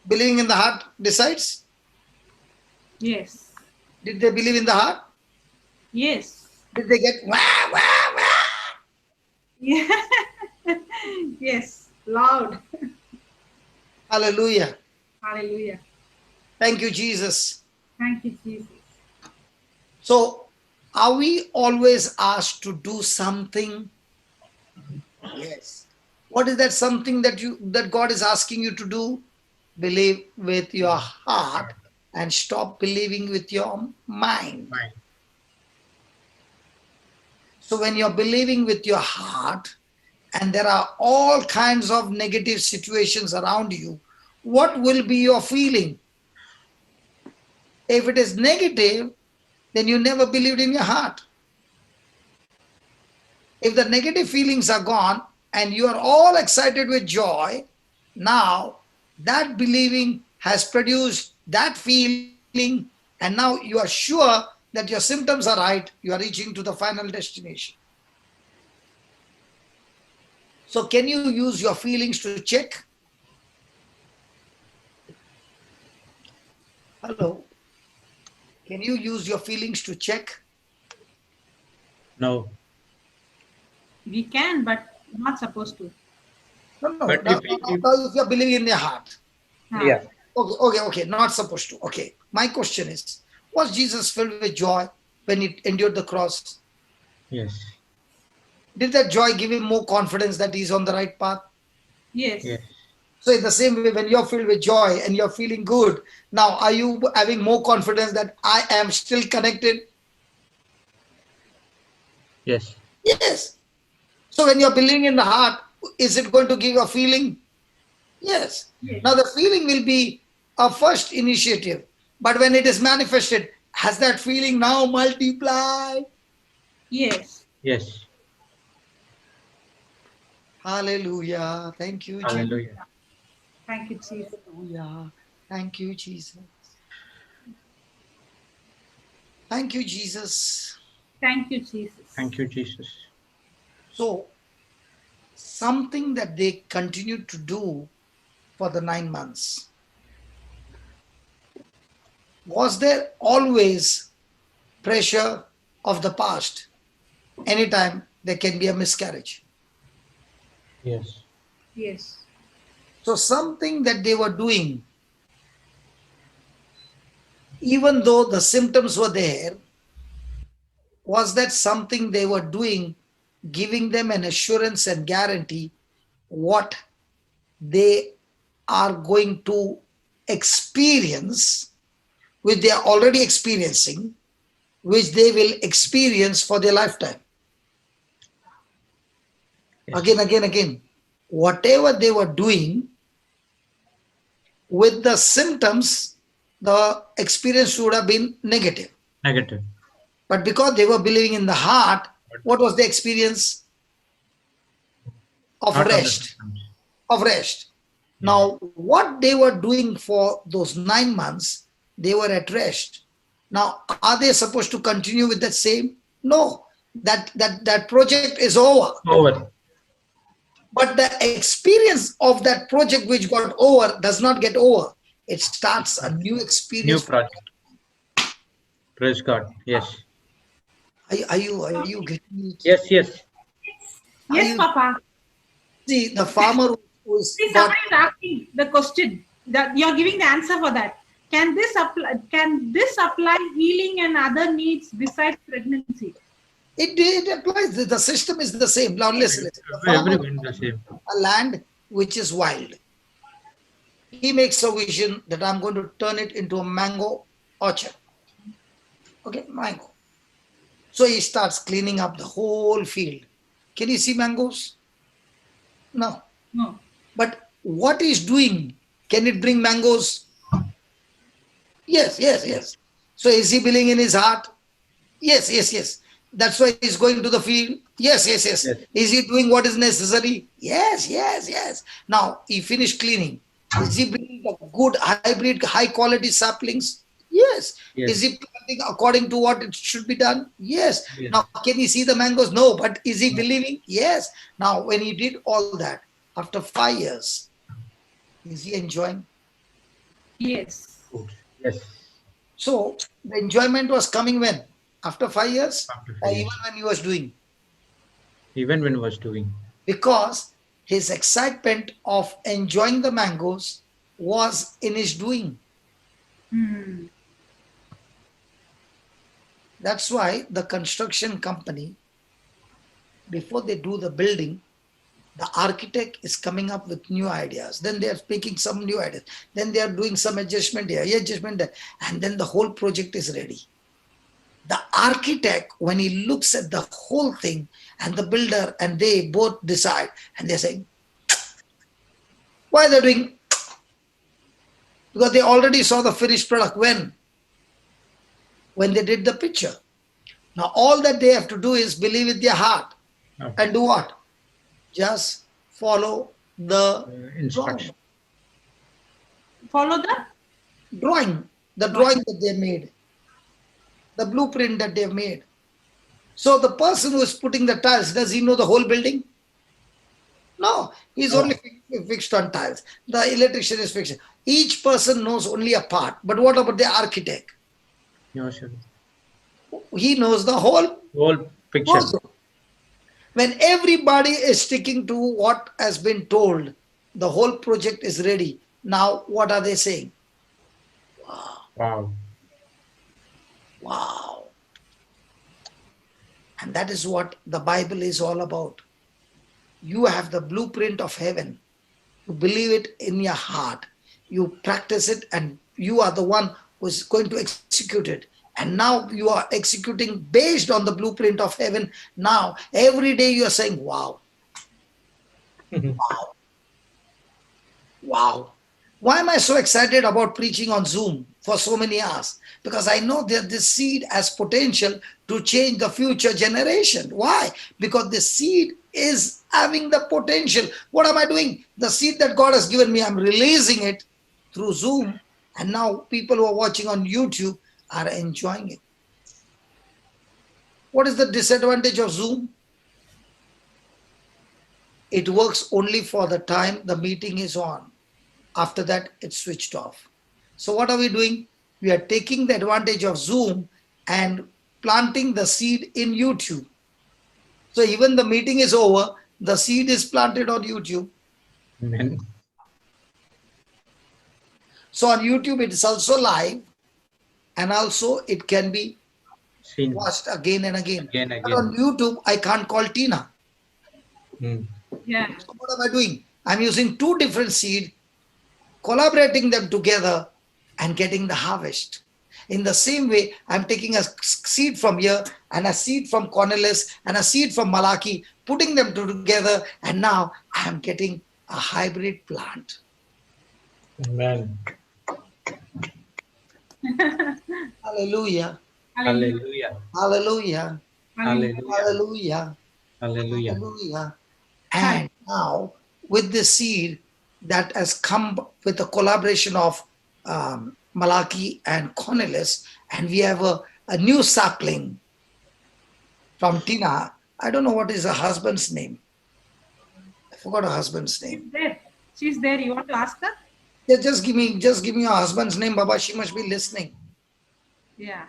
Believing in the heart decides. Yes. Did they believe in the heart? Yes. Did they get wah, wah, wah? Yeah. Yes. Loud. Hallelujah. Hallelujah. Thank you, Jesus. Thank you, Jesus. So, are we always asked to do something? Yes. What is that something that God is asking you to do? Believe with your heart and stop believing with your mind. Mind. So when you're believing with your heart and there are all kinds of negative situations around you, what will be your feeling? If it is negative, then you never believed in your heart. If the negative feelings are gone and you are all excited with joy, now that believing has produced that feeling, and now you are sure that your symptoms are right, you are reaching to the final destination. So can you use your feelings to check? Hello? Can you use your feelings to check? No. We can, but not supposed to. No. But Now, if if you're believing in your heart. yeah. Okay. Not supposed to. Okay. My question is, was Jesus filled with joy when he endured the cross? Yes. Did that joy give him more confidence that he's on the right path? Yes. Yes. So in the same way, when you're filled with joy and you're feeling good, now are you having more confidence that I am still connected? Yes. Yes. So when you're believing in the heart, is it going to give a feeling? Yes. Yes. Now the feeling will be a first initiative, but when it is manifested, has that feeling now multiplied? Yes. Yes. Hallelujah. Thank you, Jesus. Hallelujah. Thank you, Jesus. Hallelujah. Thank you, Jesus. Thank you, Jesus. Thank you, Jesus. Thank you, Jesus. So, something that they continued to do for the 9 months. Was there always pressure of the past? Anytime there can be a miscarriage. Yes. Yes. So, something that they were doing, even though the symptoms were there, was that something they were doing giving them an assurance and guarantee what they are going to experience, which they are already experiencing, which they will experience for their lifetime. Yes. Again. Whatever they were doing with the symptoms, the experience would have been negative. Negative. But because they were believing in the heart, what was the experience? Of Not on the rest. symptoms. Of rest. Now, what they were doing for those 9 months, they were at rest. Now, are they supposed to continue with that same? No. That project is over. Over. But the experience of that project which got over does not get over. It starts a new New experience. project. Praise God. Yes. Are you getting it? Yes. Yes, you- Papa. See, the farmer who's See, got, somebody is asking the question that you're giving the answer for that. Can this apply healing and other needs besides pregnancy? it applies. The system is the same. Now listen. The farmer Everyone the same. a land which is wild. He makes a vision that I'm going to turn it into a mango orchard. Okay, mango. So he starts cleaning up the whole field. Can you see mangoes? No. No. But what he's doing, can it bring mangoes? Yes. So is he believing in his heart? Yes. That's why he's going to the field. Yes. Is he doing what is necessary? Yes. Now he finished cleaning. Is he bringing the good hybrid, high quality saplings? Yes. Is he planting according to what it should be done? Yes. Now can he see the mangoes? No. But is he believing? Yes. Now when he did all that, after 5 years, is he enjoying? Yes. Yes. So the enjoyment was coming when? After 5 years? After 5 Or years. even when he was doing? Even when was doing. Because his excitement of enjoying the mangoes was in his doing. Hmm. That's why the construction company, before they do the building, the architect is coming up with new ideas. Then they are speaking some new ideas. Then they are doing some adjustment here, adjustment there. And then the whole project is ready. The architect, when he looks at the whole thing, and the builder and they both decide, and they're saying, why they're doing? Because they already saw the finished product. When they did the picture. Now all that they have to do is believe with their heart. And do what? Just follow the Instruction. Follow the drawing that they made, the blueprint that they've made. So the person who is putting the tiles, does he know the whole building? No, he's only fixed on tiles. The electrician is fixed. Each person knows only a part. But what about the architect? No, sir. He knows the whole Picture. also. When everybody is sticking to what has been told, the whole project is ready. Now, what are they saying? Wow. And that is what the Bible is all about. You have the blueprint of heaven. You believe it in your heart. You practice it, and you are the one who is going to execute it. And now you are executing based on the blueprint of heaven. Now, every day you are saying, wow. Wow. Why am I so excited about preaching on Zoom for so many hours? Because I know that this seed has potential to change the future generation. Why? Because the seed is having the potential. What am I doing? The seed that God has given me, I'm releasing it through Zoom. And now people who are watching on YouTube are enjoying it. What is the disadvantage of Zoom? It works only for the time the meeting is on. After that, it's switched off. So what are we doing? We are taking the advantage of Zoom and planting the seed in YouTube. So even the meeting is over, the seed is planted on YouTube. Amen. So on YouTube, it is also live, and also it can be Seen. watched again and again. Again. But on YouTube, I can't call Tina. Yeah. So what am I doing? I'm using two different seed, collaborating them together and getting the harvest. In the same way, I'm taking a seed from here and a seed from Cornelius and a seed from Malachi, putting them together, and now I'm getting a hybrid plant. Amen. Hallelujah. Hallelujah. Hallelujah. Hallelujah. Hallelujah. Hallelujah. Hallelujah. And now, with this seed that has come with the collaboration of Malachi and Cornelius, and we have a new sapling from Tina. I don't know what is her husband's name. I forgot her husband's name. She's there. She's there. You want to ask her? Yeah, just give me your husband's name, Baba. She must be listening. Yeah.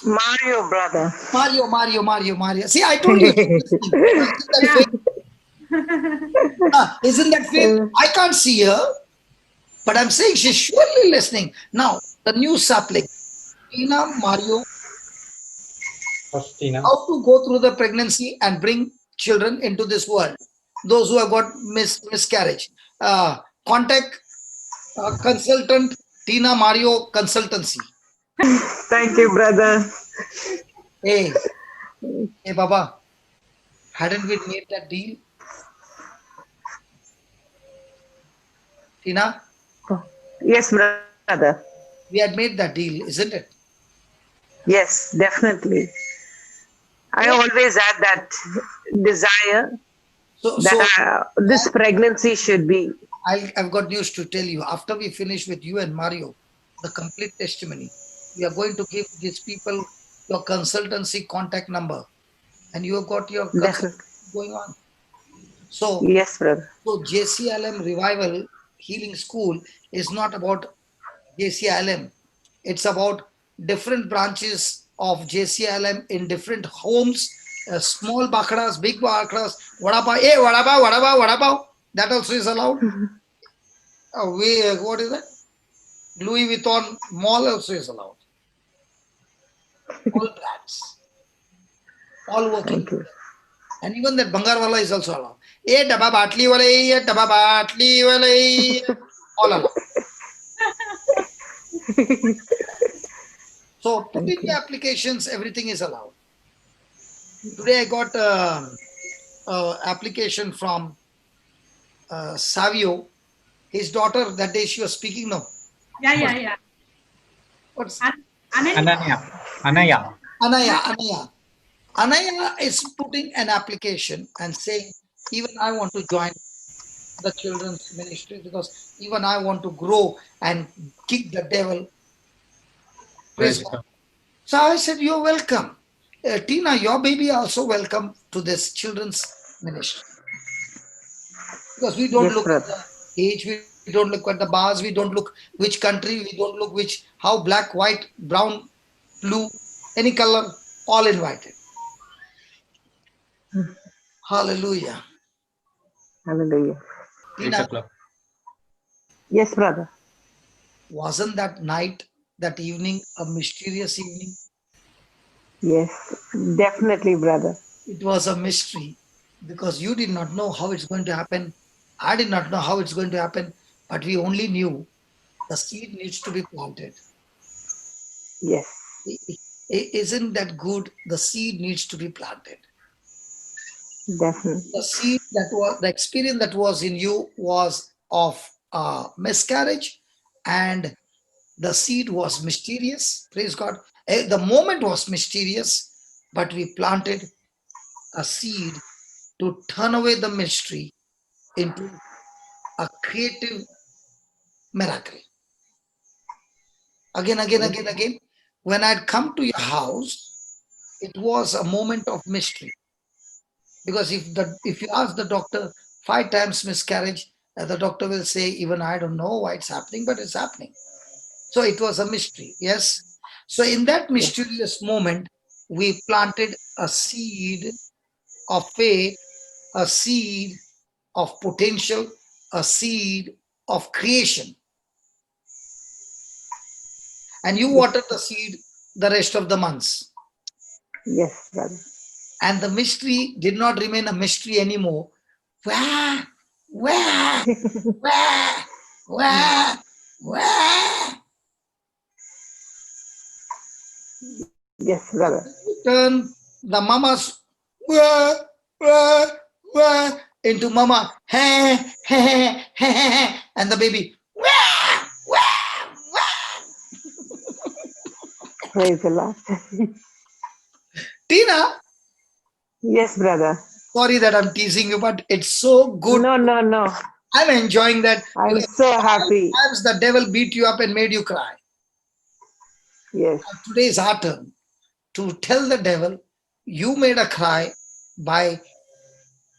Mario, brother. Mario. See, I told you. Isn't that faith? I can't see her, but I'm saying she's surely listening. Now, the new sapling, Tina, Mario, First, Tina. how to go through the pregnancy and bring children into this world. Those who have got miscarriage. Contact consultant Tina Mario Consultancy. Thank you, brother. Hey, Baba, hadn't we made that deal? Tina, Yes, brother. we had made that deal, isn't it? Yes, definitely. I always had that desire So that this pregnancy should be. I've got news to tell you. After we finish with you and Mario, the complete testimony, we are going to give these people your consultancy contact number, and you have got your Definitely. going on. So, Yes, brother. so JCILM Revival Healing School is not about JCILM. It's about different branches of JCILM in different homes, small bakras, big bakras, vada pav, that also is allowed. What is that? Louis Vuitton mall also is allowed. All brands, all working. Thank you. And even that Bangarwala is also allowed. Dabba Batli Wale, Dabba Batli Wale, all allowed. So put in the applications, everything is allowed. Today I got application from Savio. His daughter, that day she was speaking now. Yeah. What's Anaya. Anaya is putting an application and saying, even I want to join the children's ministry because even I want to grow and kick the devil. Praise God. So I said, you're welcome. Tina, your baby also welcome to this children's ministry. Because we don't look at the age, we don't look at the bars, we don't look which country, we don't look how black, white, brown, blue, any color, all invited. Hallelujah. Hallelujah. Tina, Yes, brother. wasn't that night, that evening, a mysterious evening? Yes, definitely, brother. It was a mystery because you did not know how it's going to happen. I did not know how it's going to happen, but we only knew the seed needs to be planted. Yes. Isn't that good? The seed needs to be planted. Definitely. The seed that was, the experience that was in you was of miscarriage, and the seed was mysterious. Praise God. The moment was mysterious, but we planted a seed to turn away the mystery into a creative miracle. Again. When I'd come to your house, it was a moment of mystery. Because if you ask the doctor 5 times miscarriage, the doctor will say, even I don't know why it's happening, but it's happening. So it was a mystery. Yes. So in that mysterious moment, we planted a seed of faith, a seed of potential, a seed of creation. And you watered the seed the rest of the months. Yes, brother. And the mystery did not remain a mystery anymore. Wah, wah, wah, wah, wah. Yes, brother. Turn the mama's wah, wah, wah, into mama, hey, hey, hey, hey, and the baby, wah, wah, wah. Praise the Lord. Tina, Yes, brother. sorry that I'm teasing you, but it's so good. No, no, no. I'm enjoying that I'm because so all happy. times the devil beat you up and made you cry. Yes. Today is our turn to tell the devil, you made a cry by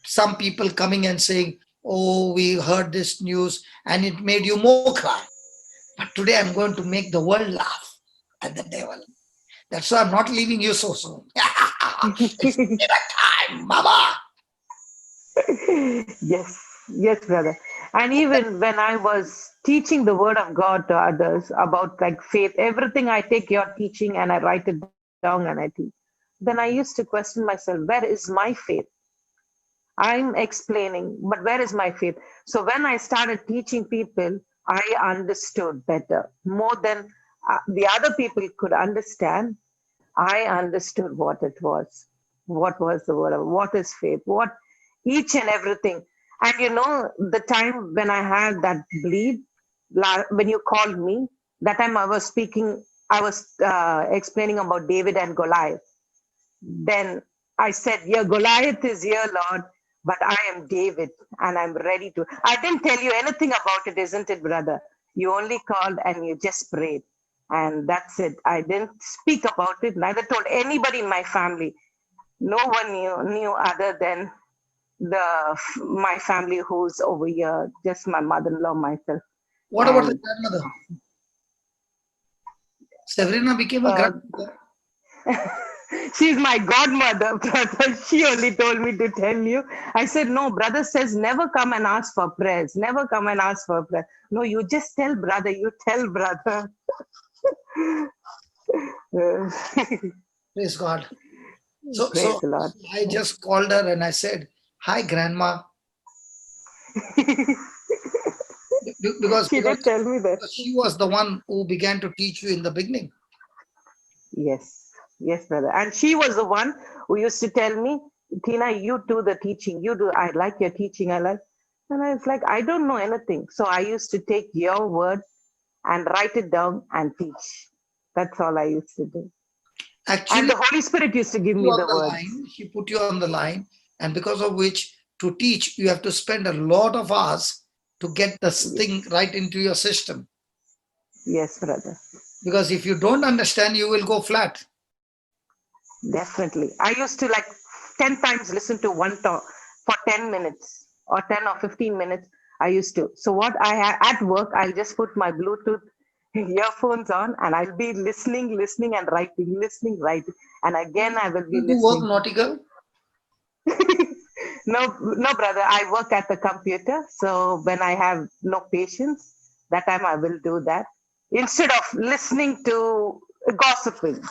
some people coming and saying, oh, we heard this news and it made you more cry. But today I'm going to make the world laugh at the devil. That's why I'm not leaving you so soon. It's dinner time, mama. Yes, yes, brother. And even when I was teaching the word of God to others about like faith, everything I take your teaching and I write it down and I teach. Then I used to question myself, where is my faith? I'm explaining, but where is my faith? So when I started teaching people, I understood better. More than the other people could understand, I understood what it was. What was the word of what is faith? What each and everything. And you know, the time when I had that bleed, when you called me, that time I was speaking, I was explaining about David and Goliath. Then I said, yeah, Goliath is here, Lord, but I am David and I'm ready to. I didn't tell you anything about it, isn't it, brother? You only called and you just prayed. And that's it. I didn't speak about it, neither told anybody in my family. No one knew other than my family who's over here, just my mother-in-law, myself. What about the And grandmother? Severina became a uh, grandmother. she's my godmother, brother. She only told me to tell you. I said, no, brother says never come and ask for prayers. Never come and ask for prayer. No, you just tell brother. You tell brother. Praise God. So, Praise so the Lord. I just called her and I said, hi, grandma. Because, She did tell me that. she was the one who began to teach you in the beginning. Yes, yes, brother. And she was the one who used to tell me, Tina, you do the teaching. You do. I like your teaching. I like. And I was like, I don't know anything. So I used to take your word and write it down and teach. That's all I used to do. And Actually, the Holy Spirit used to give you me on the the words. line, she put you on the line, and because of which to teach, you have to spend a lot of hours to get this thing right into your system. Yes, brother. Because if you don't understand, you will go flat. Definitely. I used to like 10 times listen to one talk for 10 minutes or 10 or 15 minutes. I used to. So what at work, I'll just put my Bluetooth earphones on and I'll be listening and writing, listening, writing. And again, I will be You do work, listening. nautical? No, brother. I work at the computer. So when I have no patience, that time I will do that. Instead of listening to gossiping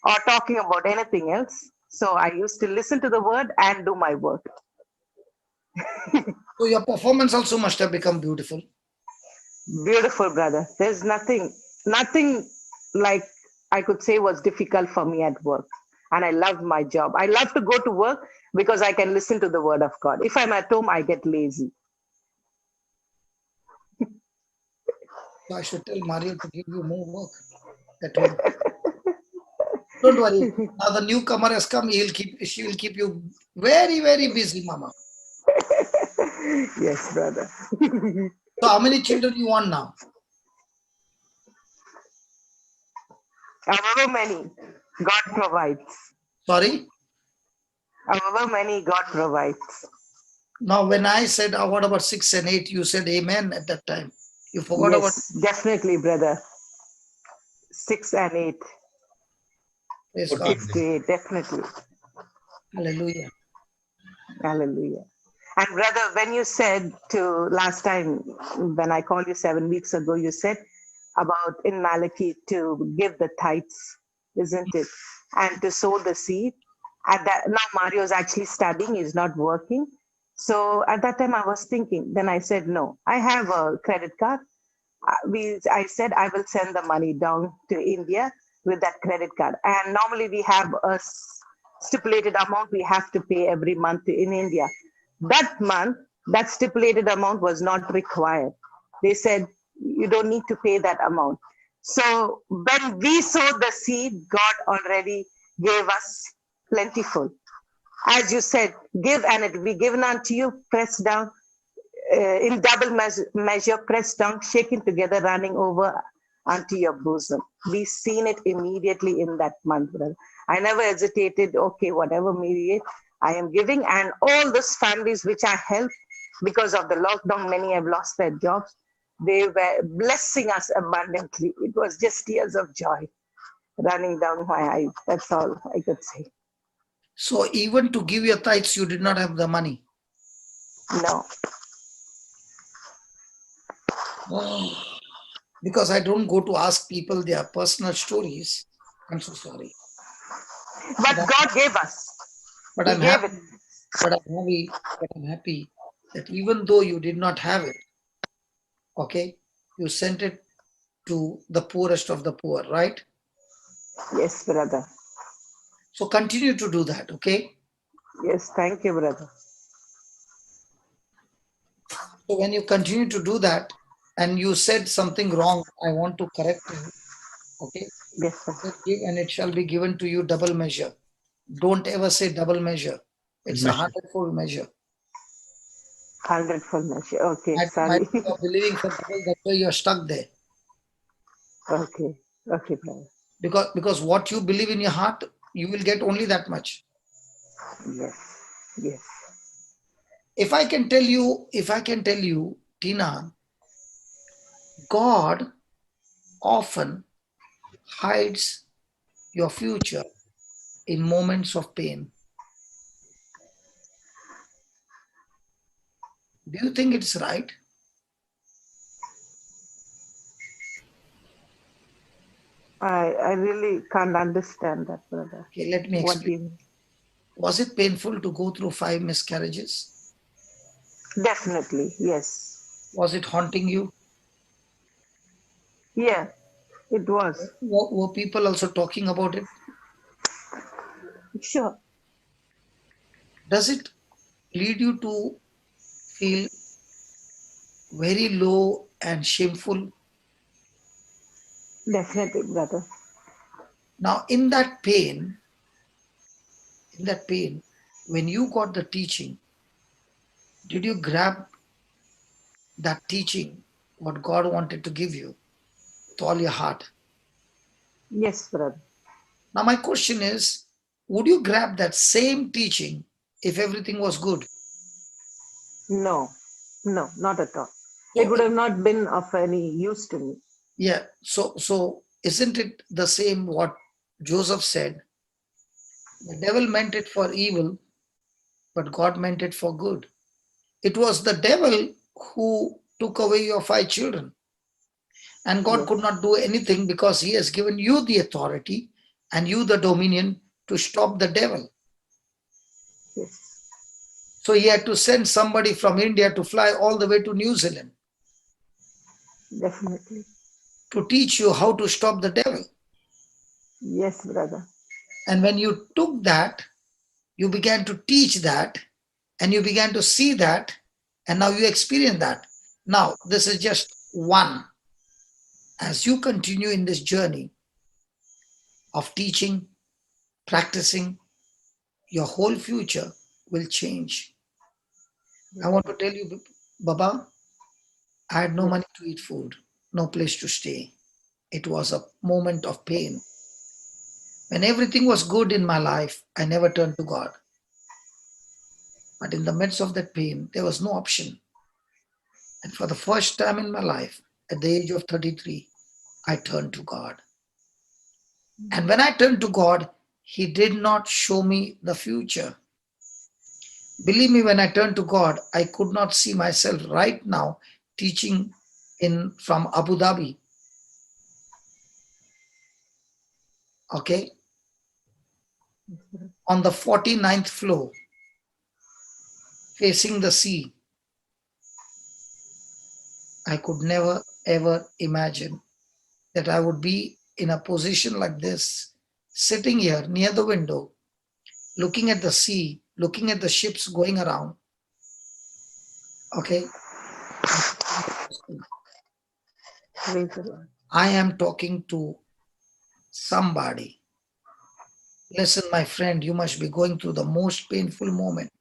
or talking about anything else. So I used to listen to the word and do my work. So your performance also must have become beautiful. Beautiful, brother. There's nothing like I could say was difficult for me at work. And I love my job. I love to go to work because I can listen to the word of God. If I'm at home, I get lazy. So I should tell Mario to give you more work at home. Don't worry. Now the newcomer has come. She will keep you very, very busy, Mama. Yes, brother. So how many children you want now? However many, God provides. Sorry? However many, God provides. Now when I said, what about 6 and 8? You said amen at that time. You forgot about Yes, definitely, brother. 6 and 8. praise God. 6 to 8, definitely. Hallelujah. Hallelujah. And brother, when you said to last time, when I called you 7 weeks ago, you said about in Malachi to give the tithes, isn't it? And to sow the seed. At that, now Mario is actually studying, he's not working. So at that time I was thinking, then I said, no, I have a credit card. I said I will send the money down to India with that credit card. And normally we have a stipulated amount we have to pay every month in India. That month, that stipulated amount was not required. They said, you don't need to pay that amount. So when we sowed the seed, God already gave us plentiful. As you said, give and it will be given unto you, pressed down, in double measure, pressed down, shaken together, running over unto your bosom. We seen it immediately in that month, brother. I never hesitated. Okay, whatever may I am giving, and all those families which I helped because of the lockdown, many have lost their jobs. They were blessing us abundantly. It was just tears of joy running down my eyes. That's all I could say. So even to give your tithes, you did not have the money. No. Oh, because I don't go to ask people their personal stories. I'm so sorry. But God gave us. But He I'm gave happy. it. But I'm happy that even though you did not have it, okay, you sent it to the poorest of the poor, right? Yes, brother. So continue to do that, okay? Yes, thank you, brother. So when you continue to do that and you said something wrong, I want to correct you, okay? Yes, sir. Give and it shall be given to you double measure. Don't ever say double measure. It's a Measure. hundredfold measure. 100 measure. Okay, Might sorry. be you're believing for double, that's why you're stuck there. Okay, okay, brother. Because what you believe in your heart, you will get only that much. Yes, yes. If I can tell you, Tina, God often hides your future in moments of pain. Do you think it's right? I really can't understand that, brother. Okay, let me What do explain. you mean? Was it painful to go through 5 miscarriages? Definitely, yes. Was it haunting you? Yeah, it was. Were people also talking about it? Sure, Does it lead you to feel very low and shameful? definitely, brother. Now, in that pain, when you got the teaching, did you grab that teaching, what God wanted to give you, with all your heart? Yes, brother. Now, my question is, would you grab that same teaching if everything was good? No, no, not at all. It So, would have not been of any use to me. yeah, so isn't it the same what Joseph said? The devil meant it for evil, but God meant it for good. It was the devil who took away your 5 children. And God Yes, could not do anything because He has given you the authority and you the dominion to stop the devil. yes, So He had to send somebody from India to fly all the way to New Zealand definitely. to teach you how to stop the devil. Yes, brother. And when you took that, you began to teach that, and you began to see that, and now you experience that. Now, this is just one. As you continue in this journey of teaching, practicing, your whole future will change. I want to tell you, Baba, I had no Yes, money to eat food, no place to stay. It was a moment of pain. When everything was good in my life, I never turned to God. But in the midst of that pain, there was no option. And for the first time in my life, at the age of 33, I turned to God. And when I turned to God, He did not show me the future. Believe me, when I turned to God, I could not see myself right now teaching in from Abu Dhabi. Okay, on the 49th floor, facing the sea. I could never ever imagine that I would be in a position like this, sitting here near the window, looking at the sea, looking at the ships going around. Okay? Praise the Lord. I am talking to somebody. Listen, my friend, you must be going through the most painful moment,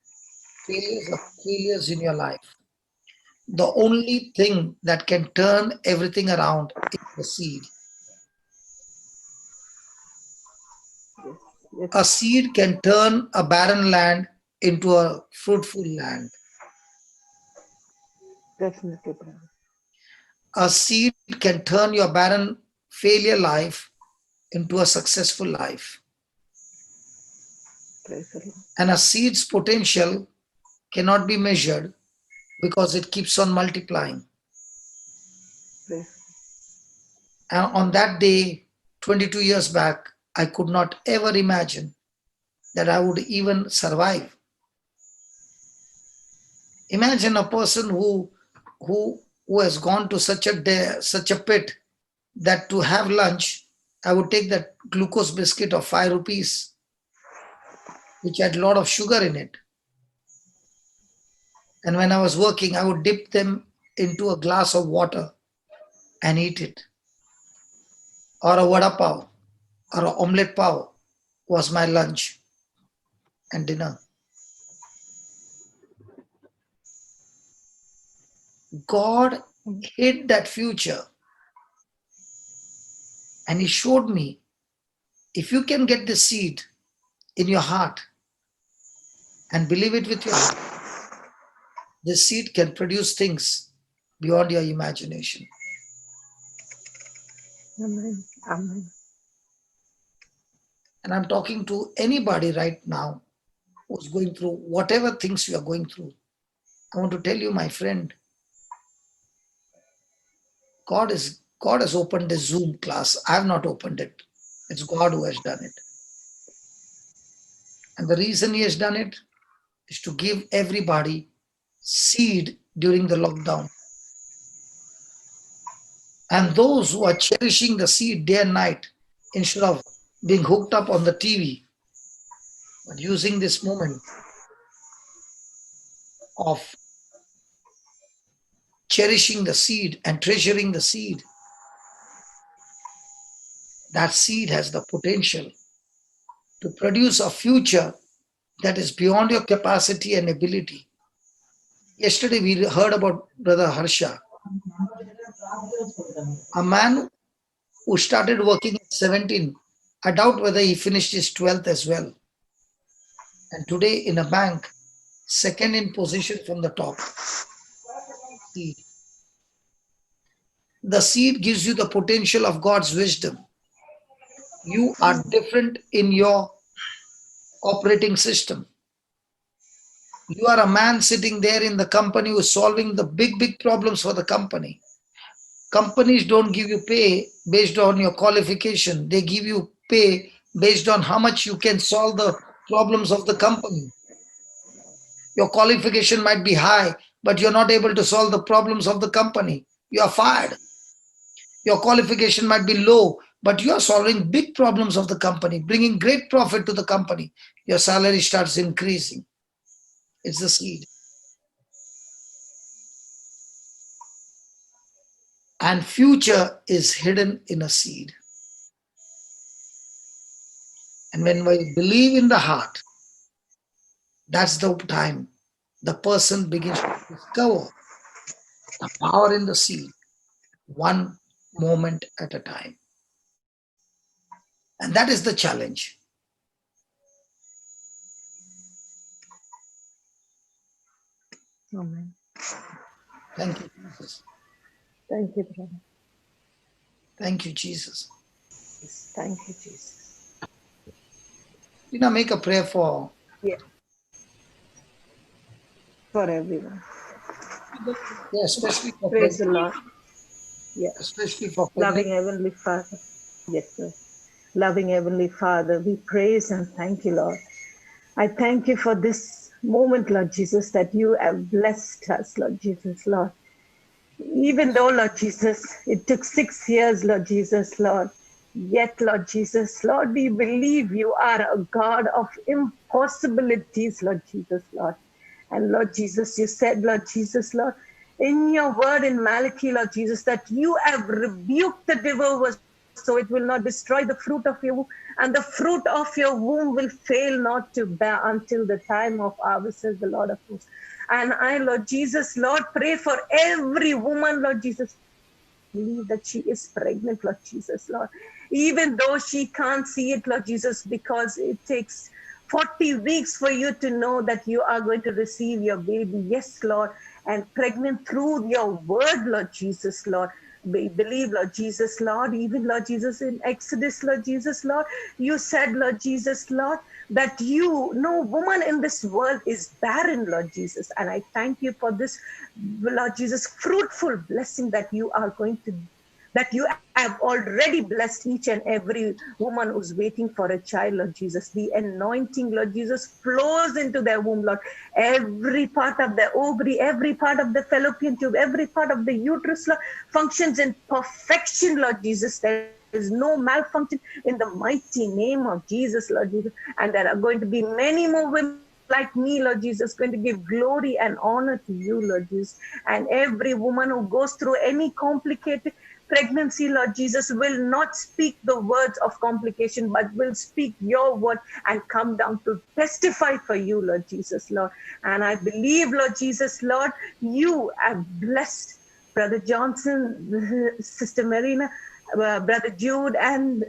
failures in your life. The only thing that can turn everything around is the seed. Yes. A seed can turn a barren land into a fruitful land. Definitely, brother. A seed can turn your barren failure life into a successful life. Praise the Lord. And a seed's potential cannot be measured because it keeps on multiplying. Praise. And on that day, 22 years back, I could not ever imagine that I would even survive. Imagine a person who has gone to such a pit that to have lunch, I would take that glucose biscuit of 5 rupees, which had a lot of sugar in it. And when I was working, I would dip them into a glass of water and eat it. Or a vada pav or an omelette pav was my lunch and dinner. God hid that future and He showed me, if you can get the seed in your heart and believe it with your heart, this seed can produce things beyond your imagination. Amen. Amen. And I'm talking to anybody right now who's going through whatever things you are going through. I want to tell you, my friend, God has opened a Zoom class. I have not opened it. It's God who has done it. And the reason He has done it is to give everybody seed during the lockdown. And those who are cherishing the seed day and night, instead of being hooked up on the TV, but using this moment of cherishing the seed and treasuring the seed, that seed has the potential to produce a future that is beyond your capacity and ability. Yesterday we heard about Brother Harsha, a man who started working at 17. I doubt whether he finished his 12th as well. And today in a bank, second in position from the top. Seed. The seed gives you the potential of God's wisdom. You are different in your operating system. You are a man sitting there in the company who is solving the big problems for the company. Companies don't give you pay based on your qualification. They give you pay based on how much you can solve the problems of the company. Your qualification might be high, but you're not able to solve the problems of the company. You are fired. Your qualification might be low, but you are solving big problems of the company, bringing great profit to the company. Your salary starts increasing. It's the seed. And future is hidden in a seed. And when we believe in the heart, that's the time the person begins to discover the power in the seed, one moment at a time. And that is the challenge. Amen. Thank you, Jesus. Thank you, brother. Thank you, Jesus. Thank you, Jesus. Make a prayer for Yeah. For everyone. especially for Praise the Lord. Yeah. especially for Loving Heavenly Father. Yes, sir. Loving Heavenly Father, we praise and thank you, Lord. I thank you for this moment, Lord Jesus, that you have blessed us, Lord Jesus, Lord. Even though, Lord Jesus, it took 6 years, Lord Jesus, Lord, Yet, Lord Jesus, Lord, we believe you are a God of impossibilities, Lord Jesus, Lord. And Lord Jesus, you said, Lord Jesus, Lord, in your word in Malachi, Lord Jesus, that you have rebuked the devourer so it will not destroy the fruit of your womb, and the fruit of your womb will fail not to bear until the time of harvest, says the Lord of hosts. And I, Lord Jesus, Lord, pray for every woman, Lord Jesus, believe that she is pregnant, Lord Jesus, Lord. Even though she can't see it, Lord Jesus, because it takes 40 weeks for you to know that you are going to receive your baby. Yes, Lord. And pregnant through your word, Lord Jesus, Lord. We believe, Lord Jesus, Lord, even Lord Jesus in Exodus, Lord Jesus, Lord, you said, Lord Jesus, Lord, that you, no woman in this world is barren, Lord Jesus. And I thank you for this, Lord Jesus, fruitful blessing that you are going to, that you have already blessed each and every woman who's waiting for a child, Lord Jesus. The anointing, Lord Jesus, flows into their womb, Lord. Every part of the ovary, every part of the fallopian tube, every part of the uterus, Lord, functions in perfection, Lord Jesus. There is no malfunction in the mighty name of Jesus, Lord Jesus. And there are going to be many more women like me, Lord Jesus, going to give glory and honor to you, Lord Jesus. And every woman who goes through any complicated pregnancy, Lord Jesus, will not speak the words of complication, but will speak your word and come down to testify for you, Lord Jesus, Lord. And I believe, Lord Jesus, Lord, you have blessed Brother Johnson, Sister Marina, Brother Jude, and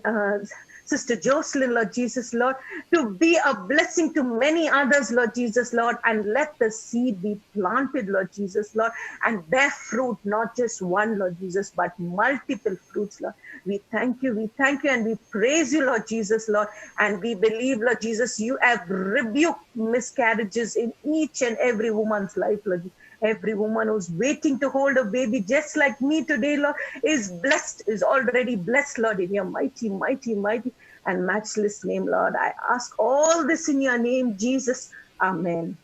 Sister Jocelyn, Lord Jesus, Lord, to be a blessing to many others, Lord Jesus, Lord, and let the seed be planted, Lord Jesus, Lord, and bear fruit, not just one, Lord Jesus, but multiple fruits, Lord. We thank you, and we praise you, Lord Jesus, Lord, and we believe, Lord Jesus, you have rebuked miscarriages in each and every woman's life, Lord. Every woman who's waiting to hold a baby, just like me today, Lord, is blessed, is already blessed, Lord, in your mighty, mighty, mighty and matchless name, Lord. I ask all this in your name, Jesus. Amen.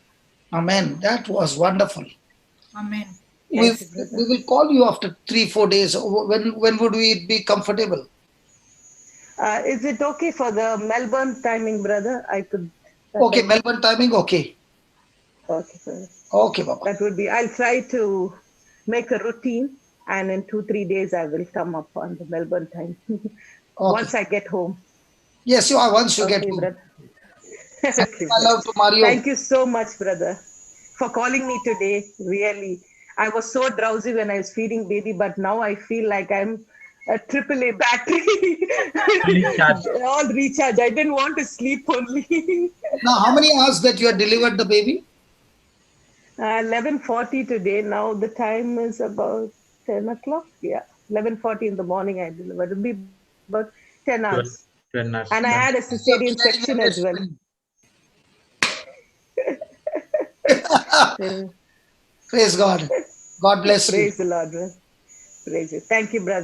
Amen. That was wonderful. Amen. We, Thank you, brother. we will call you after 3-4 days. When would we be comfortable? Is it okay for the Melbourne timing, brother? I could. Okay, Melbourne timing. Okay. Okay, brother. Okay, Baba. That would be. I'll try to make a routine, and in 2-3 days I will come up on the Melbourne time. Okay. Once I get home. Yes, you are. Once you get Okay, home. brother. Okay, I brother. love to Mario. Thank you so much, brother, for calling me today. Really, I was so drowsy when I was feeding baby, but now I feel like I'm a AAA battery, Fully charged. all recharged. I didn't want to sleep only. Now, how many hours that you had delivered the baby? 11:40 today. Now the time is about 10 o'clock. Yeah, 11:40 in the morning. I delivered. It'll be about 10 hours. 12, 12 And I hours. had a 12. cesarean section as well. Praise God. God bless you. Praise the Lord, brother. Praise you. Thank you, brother.